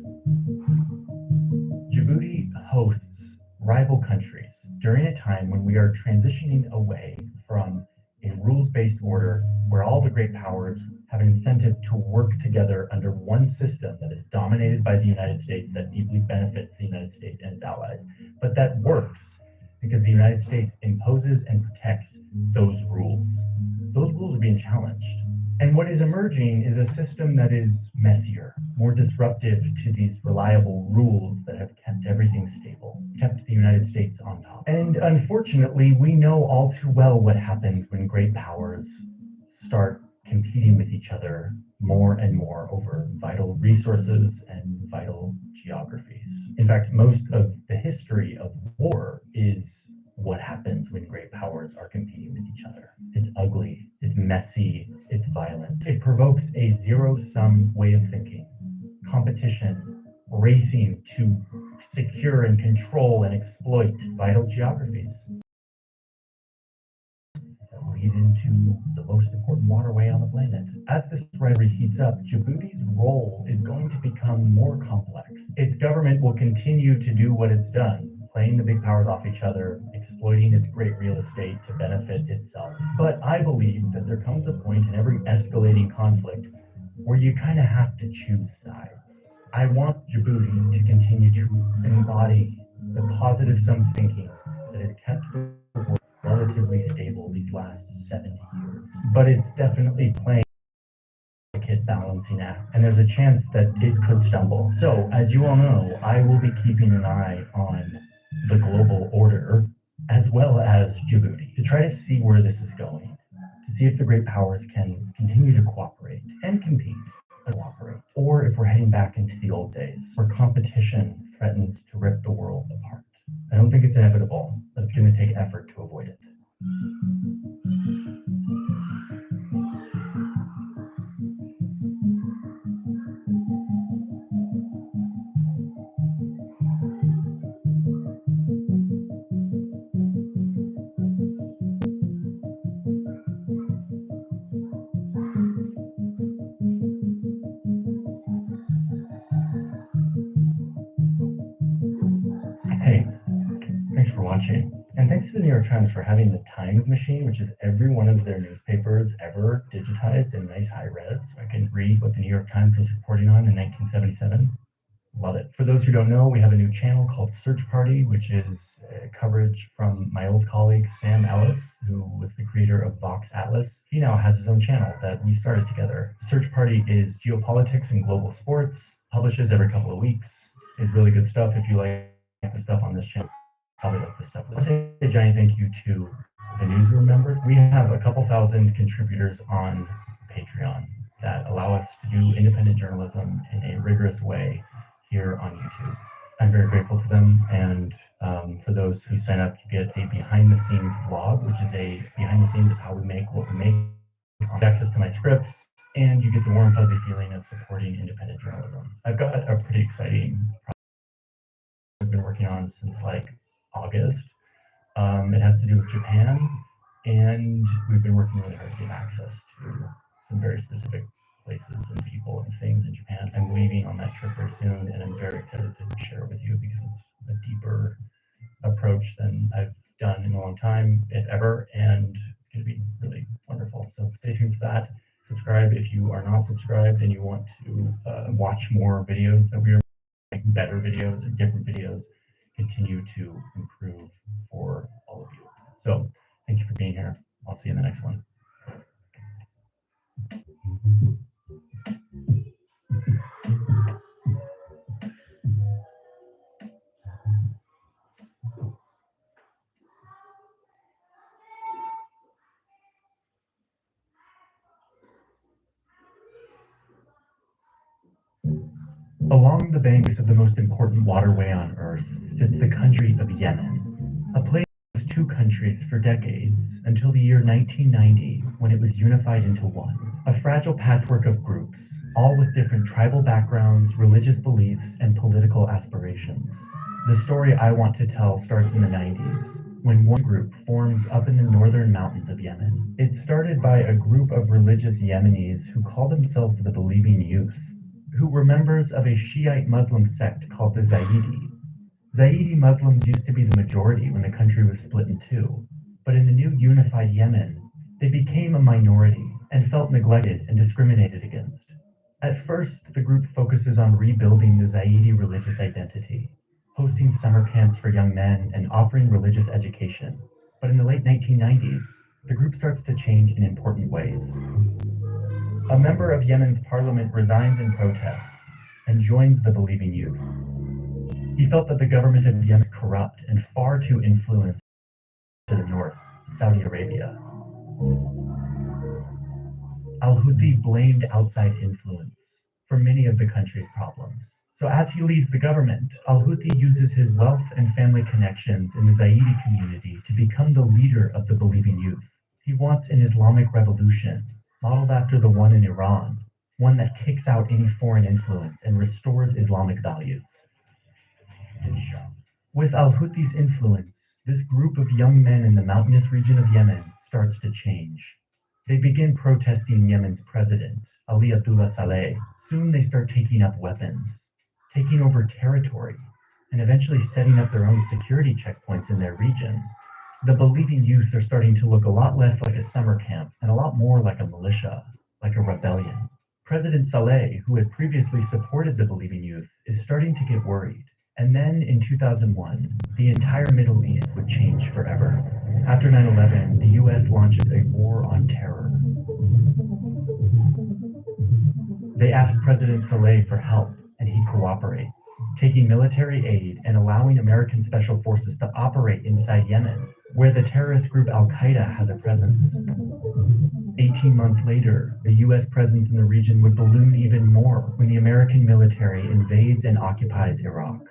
Djibouti hosts rival countries during a time when we are transitioning away from a rules-based order where all the great powers have an incentive to work together under one system that is dominated by the United States, that deeply benefits the United States and its allies, but that works because the United States imposes and protects those rules. Those rules are being challenged. And what is emerging is a system that is messier, more disruptive to these reliable rules that have kept everything stable, kept the United States on top. And unfortunately, we know all too well what happens when great powers start competing with each other more and more over vital resources and vital geographies. In fact, most of the history of war is what happens when great powers are competing with each other. It's ugly, it's messy, it's violent. It provokes a zero-sum way of thinking, competition, racing to secure and control and exploit vital geographies that lead into the most important waterway on the planet. As this rivalry heats up, Djibouti's role is going to become more complex. Its government will continue to do what it's done, playing the big powers off each other, exploiting its great real estate to benefit itself. But I believe that there comes a point in every escalating conflict where you kind of have to choose sides. I want Djibouti to continue to embody the positive sum thinking that has kept the world relatively stable these last 70 years. But it's definitely playing a delicate balancing act, and there's a chance that it could stumble. So, as you all know, I will be keeping an eye on the global order as well as Djibouti to try to see where this is going, to see if the great powers can continue to cooperate and compete and cooperate, or if we're heading back into the old days where competition threatens to rip the world apart. I don't think it's inevitable, but it's going to take effort to avoid it. Hey, thanks for watching. And thanks to the New York Times for having the Times machine, which is every one of their newspapers ever digitized in nice high res. So I can read what the New York Times was reporting on in 1977. Love it. For those who don't know, we have a new channel called Search Party, which is coverage from my old colleague, Sam Ellis, who was the creator of Vox Atlas. He now has his own channel that we started together. Search Party is geopolitics and global sports, publishes every couple of weeks, is really good stuff. If you like the stuff on this channel, probably like this stuff. Let's say a giant thank you to the newsroom members. We have a couple thousand contributors on Patreon that allow us to do independent journalism in a rigorous way here on YouTube. I'm very grateful to them, and for those who sign up, you get a behind-the-scenes vlog, which is a behind-the-scenes of how we make what we make, access to my scripts, and you get the warm, fuzzy feeling of supporting independent journalism. I've got a pretty exciting project I've been working on since like August. It has to do with Japan, and we've been working really hard to get access to some very specific places and people and things in Japan. I'm leaving on that trip very soon, and I'm very excited to share it with you because it's a deeper approach than I've done in a long time, if ever, and it's going to be really wonderful. So stay tuned for that. Subscribe. subscribe if you are not subscribed and you want to watch more videos that we are making, better videos and different videos, continue to improve for all of you. So thank you for being here. I'll see you in the next one. Along the banks of the most important waterway on Earth sits the country of Yemen, a place that was two countries for decades, until the year 1990, when it was unified into one. A fragile patchwork of groups, all with different tribal backgrounds, religious beliefs, and political aspirations. The story I want to tell starts in the 90s, when one group forms up in the northern mountains of Yemen. It started by a group of religious Yemenis who called themselves the Believing Youth, who were members of a Shiite Muslim sect called the Zaidi. Zaidi Muslims used to be the majority when the country was split in two, but in the new unified Yemen, they became a minority and felt neglected and discriminated against. At first, the group focuses on rebuilding the Zaidi religious identity, hosting summer camps for young men and offering religious education. But in the late 1990s, the group starts to change in important ways. A member of Yemen's parliament resigns in protest and joins the Believing Youth. He felt that the government of Yemen is corrupt and far too influenced to the north, Saudi Arabia. Al-Houthi blamed outside influence for many of the country's problems. So as he leaves the government, Al-Houthi uses his wealth and family connections in the Zaidi community to become the leader of the Believing Youth. He wants an Islamic revolution, modeled after the one in Iran, one that kicks out any foreign influence and restores Islamic values. With Al-Houthi's influence, this group of young men in the mountainous region of Yemen starts to change. They begin protesting Yemen's president, Ali Abdullah Saleh. Soon they start taking up weapons, taking over territory, and eventually setting up their own security checkpoints in their region. The Believing Youth are starting to look a lot less like a summer camp and a lot more like a militia, like a rebellion. President Saleh, who had previously supported the Believing Youth, is starting to get worried. And then in 2001, the entire Middle East would change forever. After 9/11, the US launches a war on terror. They ask President Saleh for help, and he cooperates, taking military aid and allowing American special forces to operate inside Yemen, where the terrorist group Al-Qaeda has a presence. 18 months later, the US presence in the region would balloon even more when the American military invades and occupies Iraq.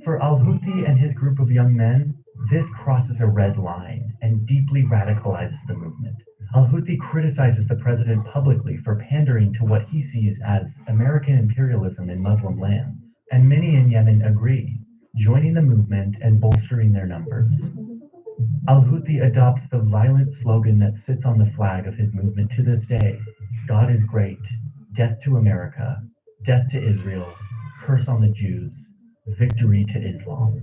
For Al-Houthi and his group of young men, this crosses a red line and deeply radicalizes the movement. Al-Houthi criticizes the president publicly for pandering to what he sees as American imperialism in Muslim lands, and many in Yemen agree, joining the movement and bolstering their numbers. Al-Houthi adopts the violent slogan that sits on the flag of his movement to this day: God is great, death to America, death to Israel, curse on the Jews, victory to Islam.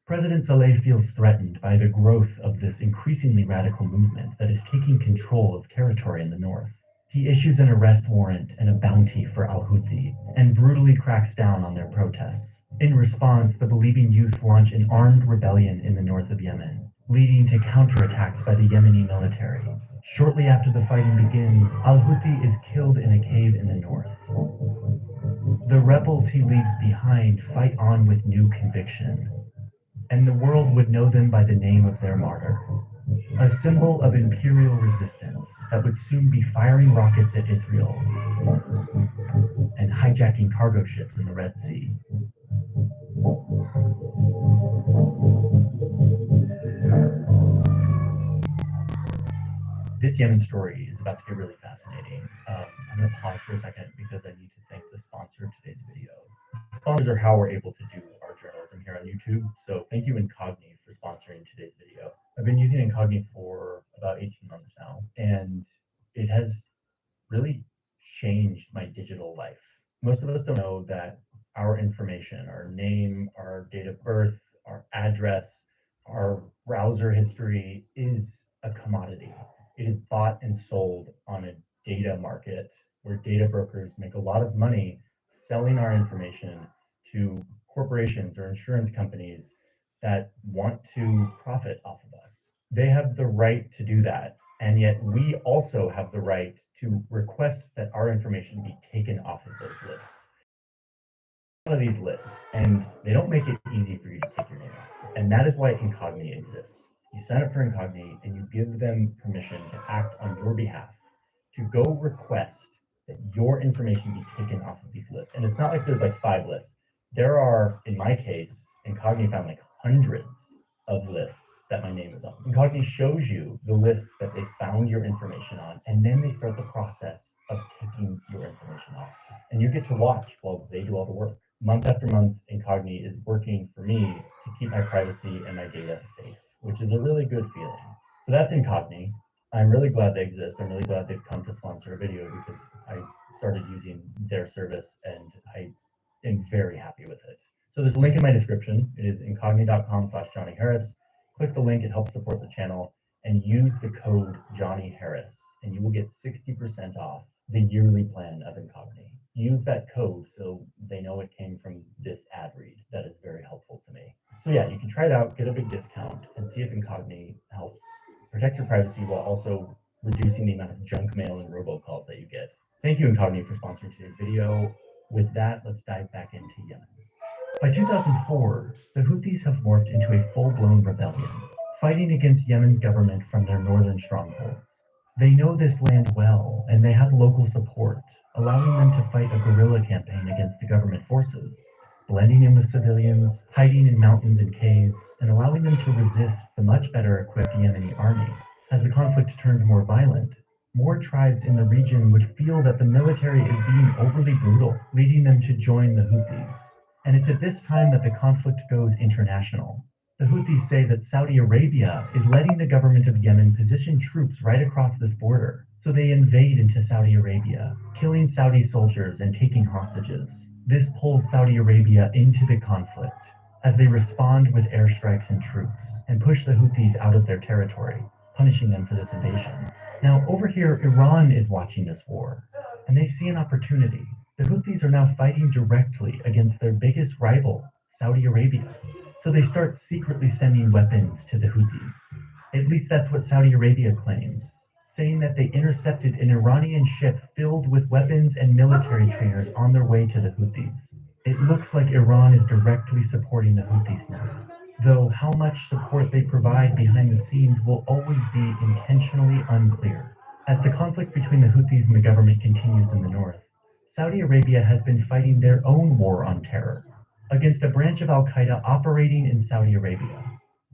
President Saleh feels threatened by the growth of this increasingly radical movement that is taking control of territory in the north. He issues an arrest warrant and a bounty for Al-Houthi and brutally cracks down on their protests. In response, the Believing Youth launch an armed rebellion in the north of Yemen, leading to counterattacks by the Yemeni military. Shortly after the fighting begins, Al-Houthi is killed in a cave in the north. The rebels he leaves behind fight on with new conviction, and the world would know them by the name of their martyr, a symbol of imperial resistance that would soon be firing rockets at Israel and hijacking cargo ships in the Red Sea. This Yemen story is about to get really fascinating. I'm going to pause for a second because I need to thank the sponsor of today's video. Sponsors are how we're able to do our journalism here on YouTube, so thank you Incogni for sponsoring today's video. I've been using Incogni for about 18 months now, and it has really changed my digital life. Most of us don't know that our information, our name, our date of birth, our address, our browser history is a commodity. It is bought and sold on a data market where data brokers make a lot of money selling our information to corporations or insurance companies that want to profit off of us. They have the right to do that, and yet we also have the right to request that our information be taken off of those lists. Of these lists, and they don't make it easy for you to take your name off. And that is why Incogni exists. You sign up for Incogni and you give them permission to act on your behalf, to go request that your information be taken off of these lists. And it's not like there's like 5 lists. There are, in my case, Incogni found like hundreds of lists that my name is on. Incogni shows you the lists that they found your information on, and then they start the process of taking your information off. And you get to watch while they do all the work. Month after month, Incogni is working for me to keep my privacy and my data safe, which is a really good feeling. So that's Incogni. I'm really glad they exist. I'm really glad they've come to sponsor a video because I started using their service and I am very happy with it. So there's a link in my description. It is incogni.com/Johnny Harris. Click the link, it helps support the channel, and use the code Johnny Harris, and you will get 60% off the yearly plan of Incogni. Use that code so they know it came from this ad read. That is very helpful to me. So yeah, you can try it out, get a big discount, and see if Incogni helps protect your privacy while also reducing the amount of junk mail and robocalls that you get. Thank you, Incogni, for sponsoring today's video. With that, let's dive back into Yemen. By 2004, the Houthis have morphed into a full-blown rebellion, fighting against Yemen's government from their northern strongholds. They know this land well, and they have local support, allowing them to fight a guerrilla campaign against the government forces, blending in with civilians, hiding in mountains and caves, and allowing them to resist the much better equipped Yemeni army. As the conflict turns more violent, more tribes in the region would feel that the military is being overly brutal, leading them to join the Houthis. And it's at this time that the conflict goes international. The Houthis say that Saudi Arabia is letting the government of Yemen position troops right across this border, so they invade into Saudi Arabia, killing Saudi soldiers and taking hostages. This pulls Saudi Arabia into the conflict as they respond with airstrikes and troops and push the Houthis out of their territory, punishing them for this invasion. Now, over here, Iran is watching this war, and they see an opportunity. The Houthis are now fighting directly against their biggest rival, Saudi Arabia. So they start secretly sending weapons to the Houthis. At least that's what Saudi Arabia claims, saying that they intercepted an Iranian ship filled with weapons and military trainers on their way to the Houthis. It looks like Iran is directly supporting the Houthis now, though how much support they provide behind the scenes will always be intentionally unclear. As the conflict between the Houthis and the government continues in the north, Saudi Arabia has been fighting their own war on terror against a branch of al-Qaeda operating in Saudi Arabia.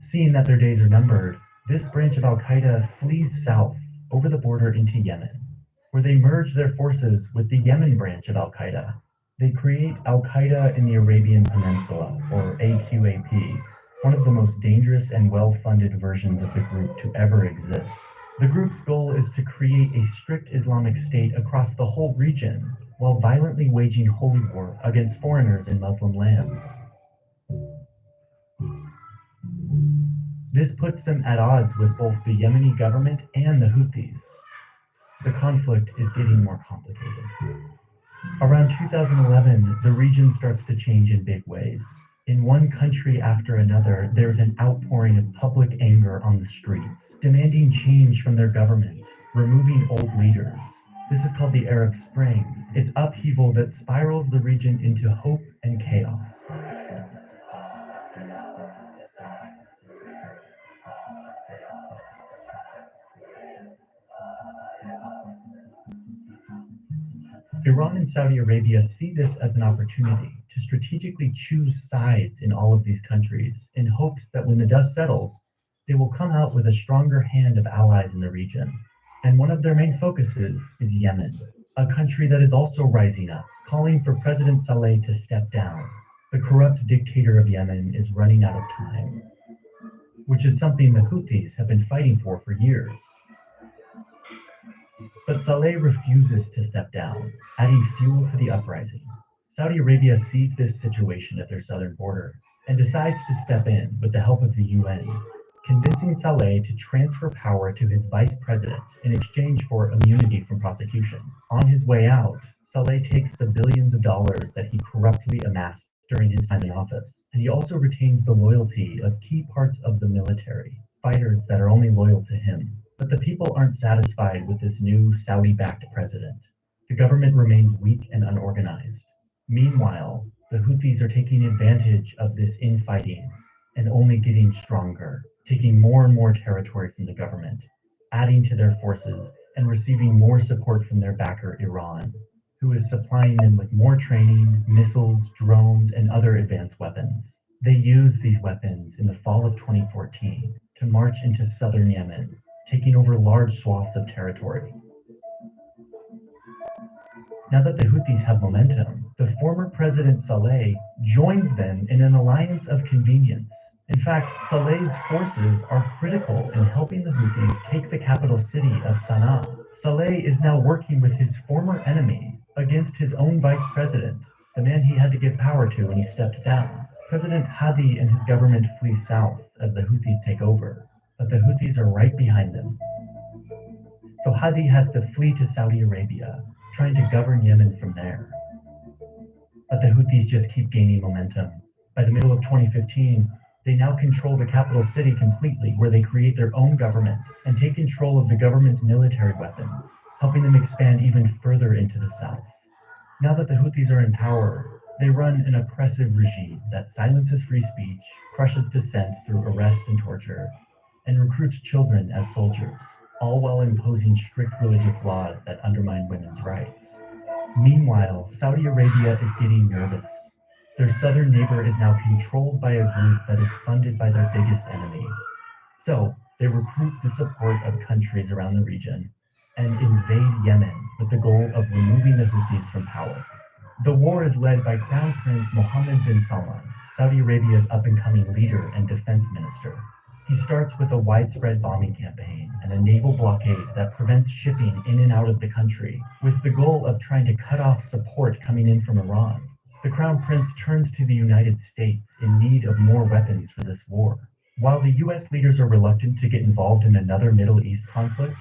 Seeing that their days are numbered, this branch of al-Qaeda flees south over the border into Yemen, where they merge their forces with the Yemen branch of al-Qaeda. They create Al-Qaeda in the Arabian Peninsula, or AQAP, one of the most dangerous and well-funded versions of the group to ever exist. The group's goal is to create a strict Islamic state across the whole region, while violently waging holy war against foreigners in Muslim lands. This puts them at odds with both the Yemeni government and the Houthis. The conflict is getting more complicated. Around 2011, the region starts to change in big ways. In one country after another, there's an outpouring of public anger on the streets, demanding change from their government, removing old leaders. This is called the Arab Spring. It's upheaval that spirals the region into hope and chaos. Iran and Saudi Arabia see this as an opportunity to strategically choose sides in all of these countries in hopes that when the dust settles, they will come out with a stronger hand of allies in the region. And one of their main focuses is Yemen, a country that is also rising up, calling for President Saleh to step down. The corrupt dictator of Yemen is running out of time, which is something the Houthis have been fighting for years. But Saleh refuses to step down, adding fuel to the uprising. Saudi Arabia sees this situation at their southern border and decides to step in with the help of the UN. convincing Saleh to transfer power to his vice president in exchange for immunity from prosecution. On his way out, Saleh takes the billions of dollars that he corruptly amassed during his time in office, and he also retains the loyalty of key parts of the military, fighters that are only loyal to him. But the people aren't satisfied with this new Saudi-backed president. The government remains weak and unorganized. Meanwhile, the Houthis are taking advantage of this infighting and only getting stronger, taking more and more territory from the government, adding to their forces, and receiving more support from their backer, Iran, who is supplying them with more training, missiles, drones, and other advanced weapons. They used these weapons in the fall of 2014 to march into southern Yemen, taking over large swaths of territory. Now that the Houthis have momentum, the former President Saleh joins them in an alliance of convenience. In fact, Saleh's forces are critical in helping the Houthis take the capital city of Sana'a. Saleh is now working with his former enemy against his own vice president, the man he had to give power to when he stepped down. President Hadi and his government flee south as the Houthis take over, but the Houthis are right behind them. So Hadi has to flee to Saudi Arabia, trying to govern Yemen from there. But the Houthis just keep gaining momentum. By the middle of 2015, they now control the capital city completely, where they create their own government and take control of the government's military weapons, helping them expand even further into the south. Now that the Houthis are in power, they run an oppressive regime that silences free speech, crushes dissent through arrest and torture, and recruits children as soldiers, all while imposing strict religious laws that undermine women's rights. Meanwhile, Saudi Arabia is getting nervous. Their southern neighbor is now controlled by a group that is funded by their biggest enemy. So, they recruit the support of countries around the region and invade Yemen with the goal of removing the Houthis from power. The war is led by Crown Prince Mohammed bin Salman, Saudi Arabia's up-and-coming leader and defense minister. He starts with a widespread bombing campaign and a naval blockade that prevents shipping in and out of the country, with the goal of trying to cut off support coming in from Iran. The Crown Prince turns to the United States in need of more weapons for this war. While the US leaders are reluctant to get involved in another Middle East conflict,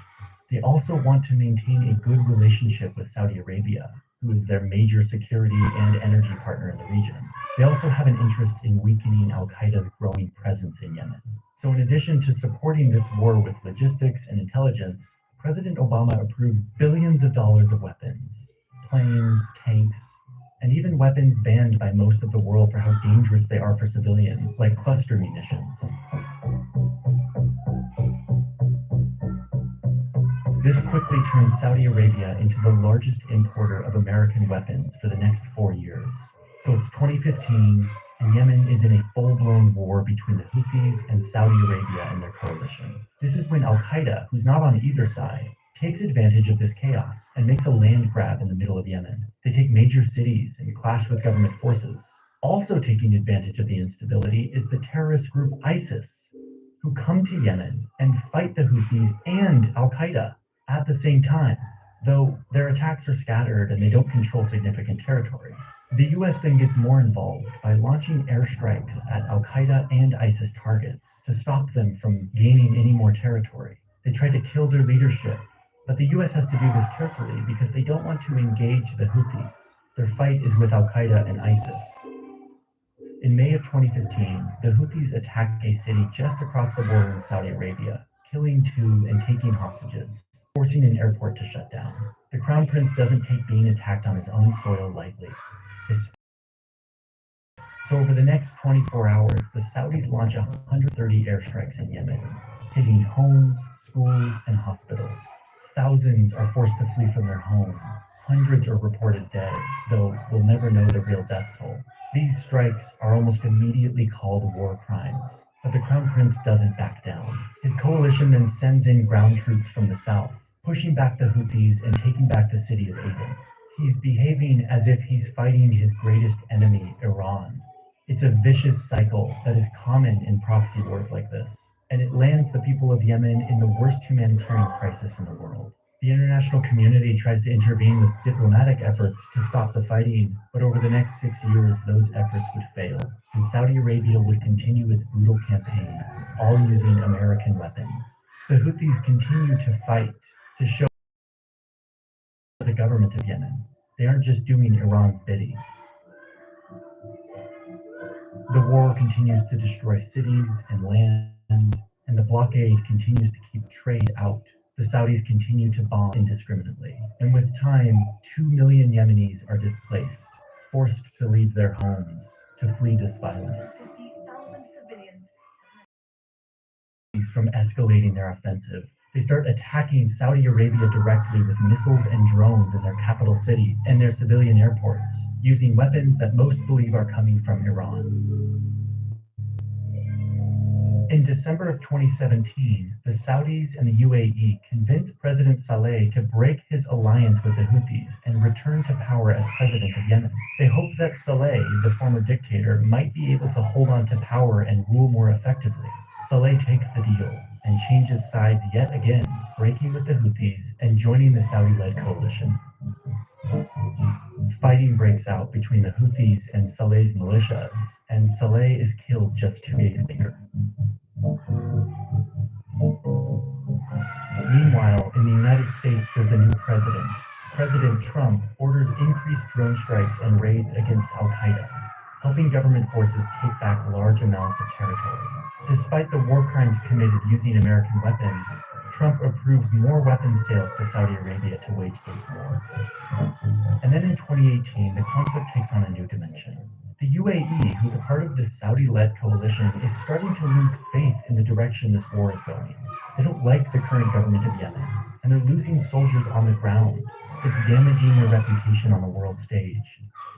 they also want to maintain a good relationship with Saudi Arabia, who is their major security and energy partner in the region. They also have an interest in weakening al-Qaeda's growing presence in Yemen. So in addition to supporting this war with logistics and intelligence, President Obama approves billions of dollars of weapons, planes, tanks, and even weapons banned by most of the world for how dangerous they are for civilians, like cluster munitions. This quickly turns Saudi Arabia into the largest importer of American weapons for the next 4 years. So it's 2015, and Yemen is in a full-blown war between the Houthis and Saudi Arabia and their coalition. This is when al-Qaeda, who's not on either side, takes advantage of this chaos and makes a land grab in the middle of Yemen. They take major cities and clash with government forces. Also taking advantage of the instability is the terrorist group ISIS, who come to Yemen and fight the Houthis and al-Qaeda at the same time, though their attacks are scattered and they don't control significant territory. The US then gets more involved by launching airstrikes at al-Qaeda and ISIS targets to stop them from gaining any more territory. They try to kill their leadership, but the US has to do this carefully because they don't want to engage the Houthis. Their fight is with al-Qaeda and ISIS. In May of 2015, the Houthis attack a city just across the border in Saudi Arabia, killing 2 and taking hostages, forcing an airport to shut down. The Crown Prince doesn't take being attacked on his own soil lightly. So over the next 24 hours, the Saudis launch 130 airstrikes in Yemen, hitting homes, schools, and hospitals. Thousands are forced to flee from their home. Hundreds are reported dead, though we'll never know the real death toll. These strikes are almost immediately called war crimes, but the Crown Prince doesn't back down. His coalition then sends in ground troops from the south, pushing back the Houthis and taking back the city of Aden. He's behaving as if he's fighting his greatest enemy, Iran. It's a vicious cycle that is common in proxy wars like this, and it lands the people of Yemen in the worst humanitarian crisis in the world. The international community tries to intervene with diplomatic efforts to stop the fighting, but over the next 6 years, those efforts would fail, and Saudi Arabia would continue its brutal campaign, all using American weapons. The Houthis continue to fight to show the government of Yemen. They aren't just doing Iran's bidding. The war continues to destroy cities and land, and the blockade continues to keep trade out. The Saudis continue to bomb indiscriminately, and with time, 2 million Yemenis are displaced, forced to leave their homes, to flee this violence. 50,000 civilians. From escalating their offensive, they start attacking Saudi Arabia directly with missiles and drones in their capital city and their civilian airports, using weapons that most believe are coming from Iran. In December of 2017, the Saudis and the UAE convinced President Saleh to break his alliance with the Houthis and return to power as president of Yemen. They hoped that Saleh, the former dictator, might be able to hold on to power and rule more effectively. Saleh takes the deal and changes sides yet again, breaking with the Houthis and joining the Saudi-led coalition. Fighting breaks out between the Houthis and Saleh's militias, and Saleh is killed just 2 days later. Meanwhile, in the United States, there's a new president. President Trump orders increased drone strikes and raids against Al-Qaeda, helping government forces take back large amounts of territory. Despite the war crimes committed using American weapons, Trump approves more weapons sales to Saudi Arabia to wage this war. And then in 2018, the conflict takes on a new dimension. The UAE, who's a part of the Saudi-led coalition, is starting to lose faith in the direction this war is going. They don't like the current government of Yemen, and they're losing soldiers on the ground. It's damaging their reputation on the world stage.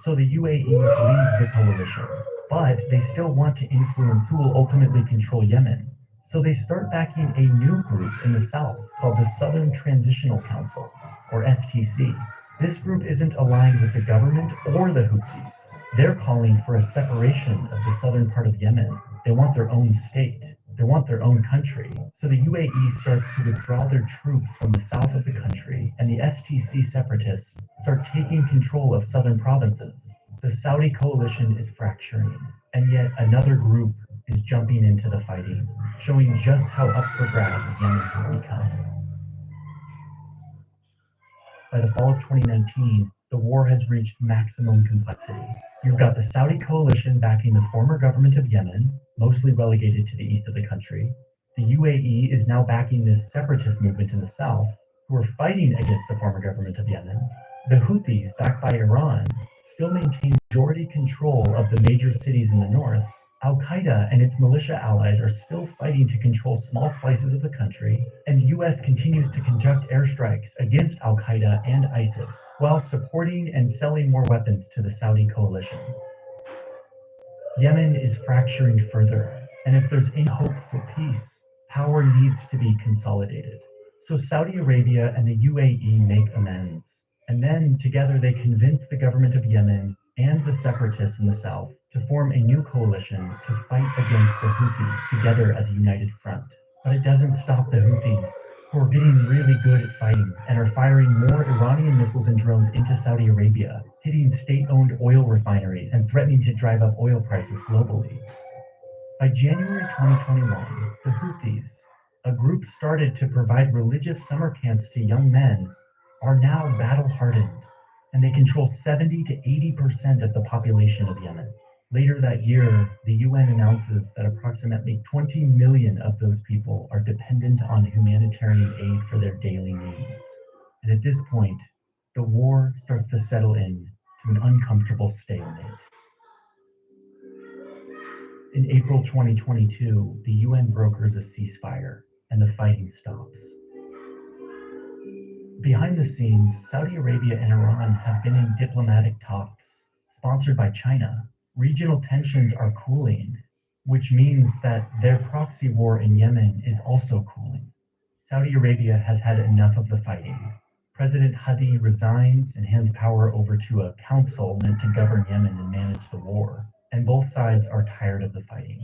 So the UAE leaves the coalition, but they still want to influence who will ultimately control Yemen. So they start backing a new group in the south called the Southern Transitional Council, or STC. This group isn't aligned with the government or the Houthis. They're calling for a separation of the southern part of Yemen. They want their own state. They want their own country. So the UAE starts to withdraw their troops from the south of the country, and the STC separatists start taking control of southern provinces. The Saudi coalition is fracturing, and yet another group is jumping into the fighting, showing just how up for grabs Yemen has become. By the fall of 2019, the war has reached maximum complexity. You've got the Saudi coalition backing the former government of Yemen, mostly relegated to the east of the country. The UAE is now backing this separatist movement in the south, who are fighting against the former government of Yemen. The Houthis, backed by Iran, still maintain majority control of the major cities in the north. Al-Qaeda and its militia allies are still fighting to control small slices of the country, and the US continues to conduct airstrikes against Al-Qaeda and ISIS, while supporting and selling more weapons to the Saudi coalition. Yemen is fracturing further, and if there's any hope for peace, power needs to be consolidated. So Saudi Arabia and the UAE make amends, and then together they convince the government of Yemen and the separatists in the south to form a new coalition to fight against the Houthis together as a united front. But it doesn't stop the Houthis, who are getting really good at fighting and are firing more Iranian missiles and drones into Saudi Arabia, hitting state-owned oil refineries and threatening to drive up oil prices globally. By January 2021, the Houthis, a group started to provide religious summer camps to young men, are now battle-hardened, and they control 70 to 80% of the population of Yemen. Later that year, the UN announces that approximately 20 million of those people are dependent on humanitarian aid for their daily needs. And at this point, the war starts to settle in to an uncomfortable stalemate. In April 2022, the UN brokers a ceasefire, and the fighting stops. Behind the scenes, Saudi Arabia and Iran have been in diplomatic talks, sponsored by China. Regional tensions are cooling, which means that their proxy war in Yemen is also cooling. Saudi Arabia has had enough of the fighting. President Hadi resigns and hands power over to a council meant to govern Yemen and manage the war, and both sides are tired of the fighting.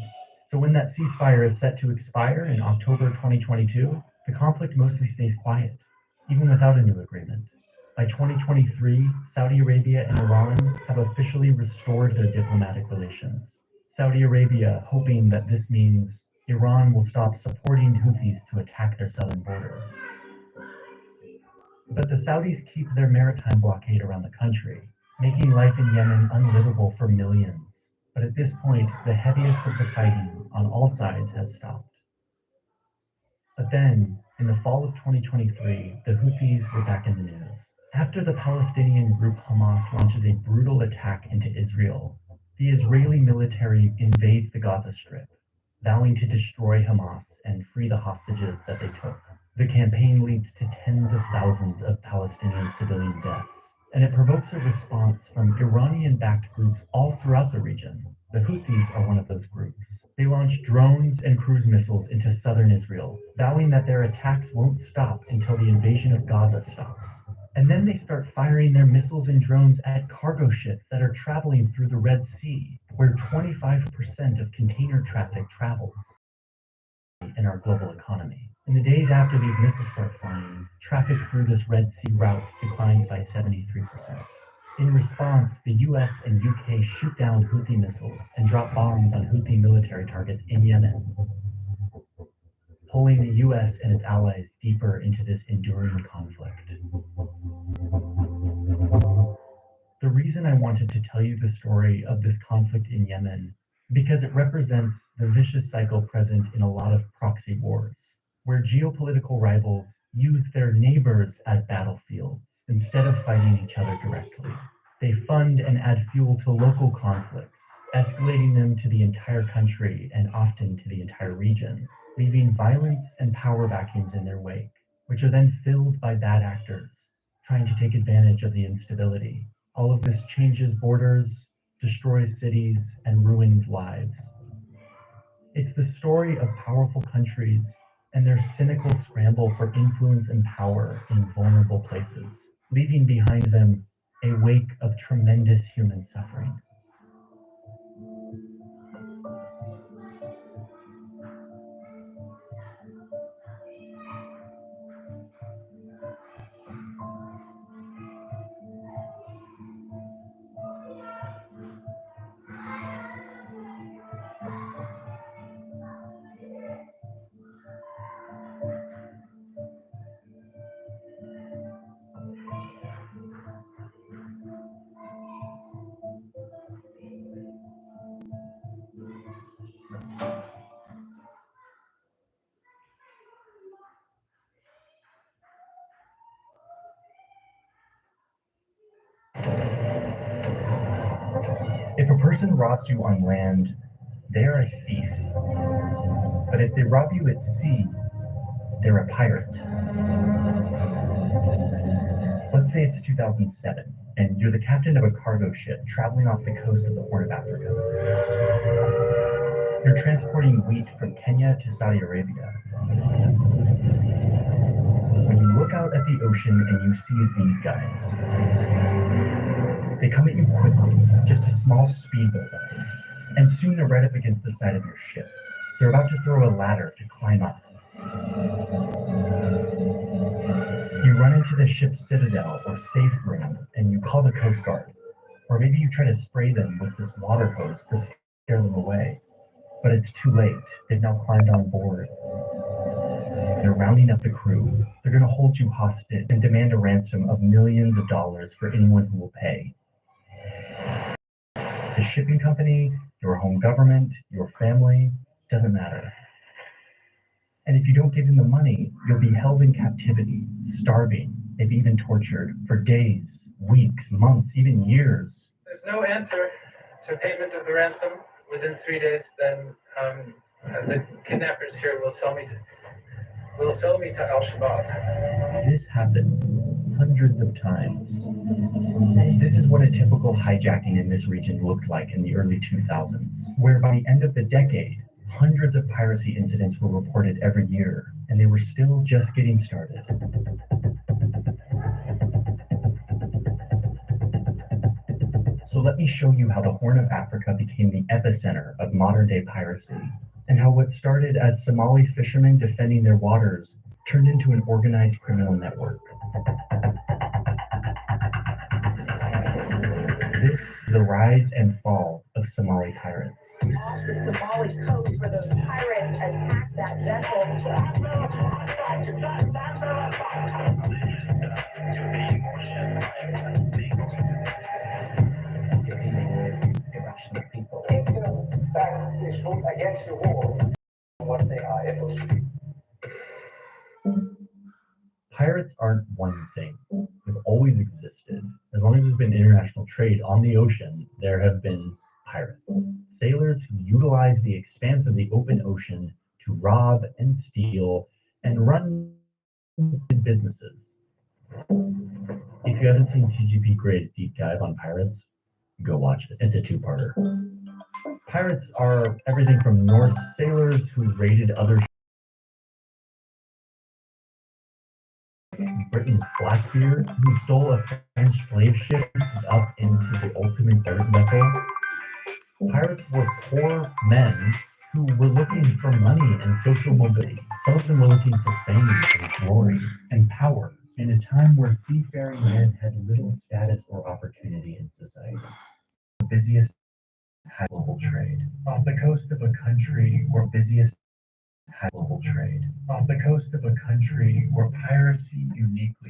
So when that ceasefire is set to expire in October 2022, the conflict mostly stays quiet. even without a new agreement. By 2023, Saudi Arabia and Iran have officially restored their diplomatic relations. Saudi Arabia hoping that this means Iran will stop supporting Houthis to attack their southern border. But the Saudis keep their maritime blockade around the country, making life in Yemen unlivable for millions. But at this point, the heaviest of the fighting on all sides has stopped. But then, in the fall of 2023, the Houthis were back in the news. After the Palestinian group Hamas launches a brutal attack into Israel, the Israeli military invades the Gaza Strip, vowing to destroy Hamas and free the hostages that they took. The campaign leads to tens of thousands of Palestinian civilian deaths, and it provokes a response from Iranian-backed groups all throughout the region. The Houthis are one of those groups. They launch drones and cruise missiles into southern Israel, vowing that their attacks won't stop until the invasion of Gaza stops. And then they start firing their missiles and drones at cargo ships that are traveling through the Red Sea, where 25% of container traffic travels in our global economy. In the days after these missiles start flying, traffic through this Red Sea route declines by 73%. In response, the US and UK shoot down Houthi missiles and drop bombs on Houthi military targets in Yemen, pulling the US and its allies deeper into this enduring conflict. The reason I wanted to tell you the story of this conflict in Yemen, because it represents the vicious cycle present in a lot of proxy wars, where geopolitical rivals use their neighbors as battlefields instead of fighting each other directly. They fund and add fuel to local conflicts, escalating them to the entire country and often to the entire region, leaving violence and power vacuums in their wake, which are then filled by bad actors trying to take advantage of the instability. All of this changes borders, destroys cities, and ruins lives. It's the story of powerful countries and their cynical scramble for influence and power in vulnerable places, leaving behind them a wake of tremendous human suffering. If a person robs you on land, they are a thief. But if they rob you at sea, they're a pirate. Let's say it's 2007, and you're the captain of a cargo ship traveling off the coast of the Horn of Africa. You're transporting wheat from Kenya to Saudi Arabia. When you look out at the ocean and you see these guys, they come at you quickly, just a small speedboat, and soon they're right up against the side of your ship. They're about to throw a ladder to climb up. You run into the ship's citadel or safe room, and you call the Coast Guard. Or maybe you try to spray them with this water hose to scare them away. But it's too late. They've now climbed on board. They're rounding up the crew. They're going to hold you hostage and demand a ransom of millions of dollars for anyone who will pay. The shipping company, your home government, your family, doesn't matter. And if you don't give them the money, you'll be held in captivity, starving, maybe even tortured for days, weeks, months, even years. There's no answer to payment of the ransom within 3 days, then the kidnappers here will sell me to Al-Shabaab. This happened hundreds of times. This is what a typical hijacking in this region looked like in the early 2000s, where by the end of the decade, hundreds of piracy incidents were reported every year, and they were still just getting started. So let me show you how the Horn of Africa became the epicenter of modern-day piracy, and how what started as Somali fishermen defending their waters turned into an organized criminal network. This is the rise and fall of Somali pirates. Off the Somali coast where those pirates attacked that vessel. Irrational people. If the fact is against the war, what they are able to do. Pirates aren't one thing. They've always existed. As long as there's been international trade on the ocean, there have been pirates. Sailors who utilize the expanse of the open ocean to rob and steal and run businesses. If you haven't seen CGP Gray's deep dive on pirates, go watch it. It's a two-parter. Pirates are everything from Norse sailors who raided other Britain Blackbeard, who stole a French slave ship up into the ultimate pirate vessel. Pirates were poor men who were looking for money and social mobility. Some of them were looking for fame and glory and power in a time where seafaring men had little status or opportunity in society. The busiest had global trade. Off the coast of a country where global trade. Off the coast of a country where piracy uniquely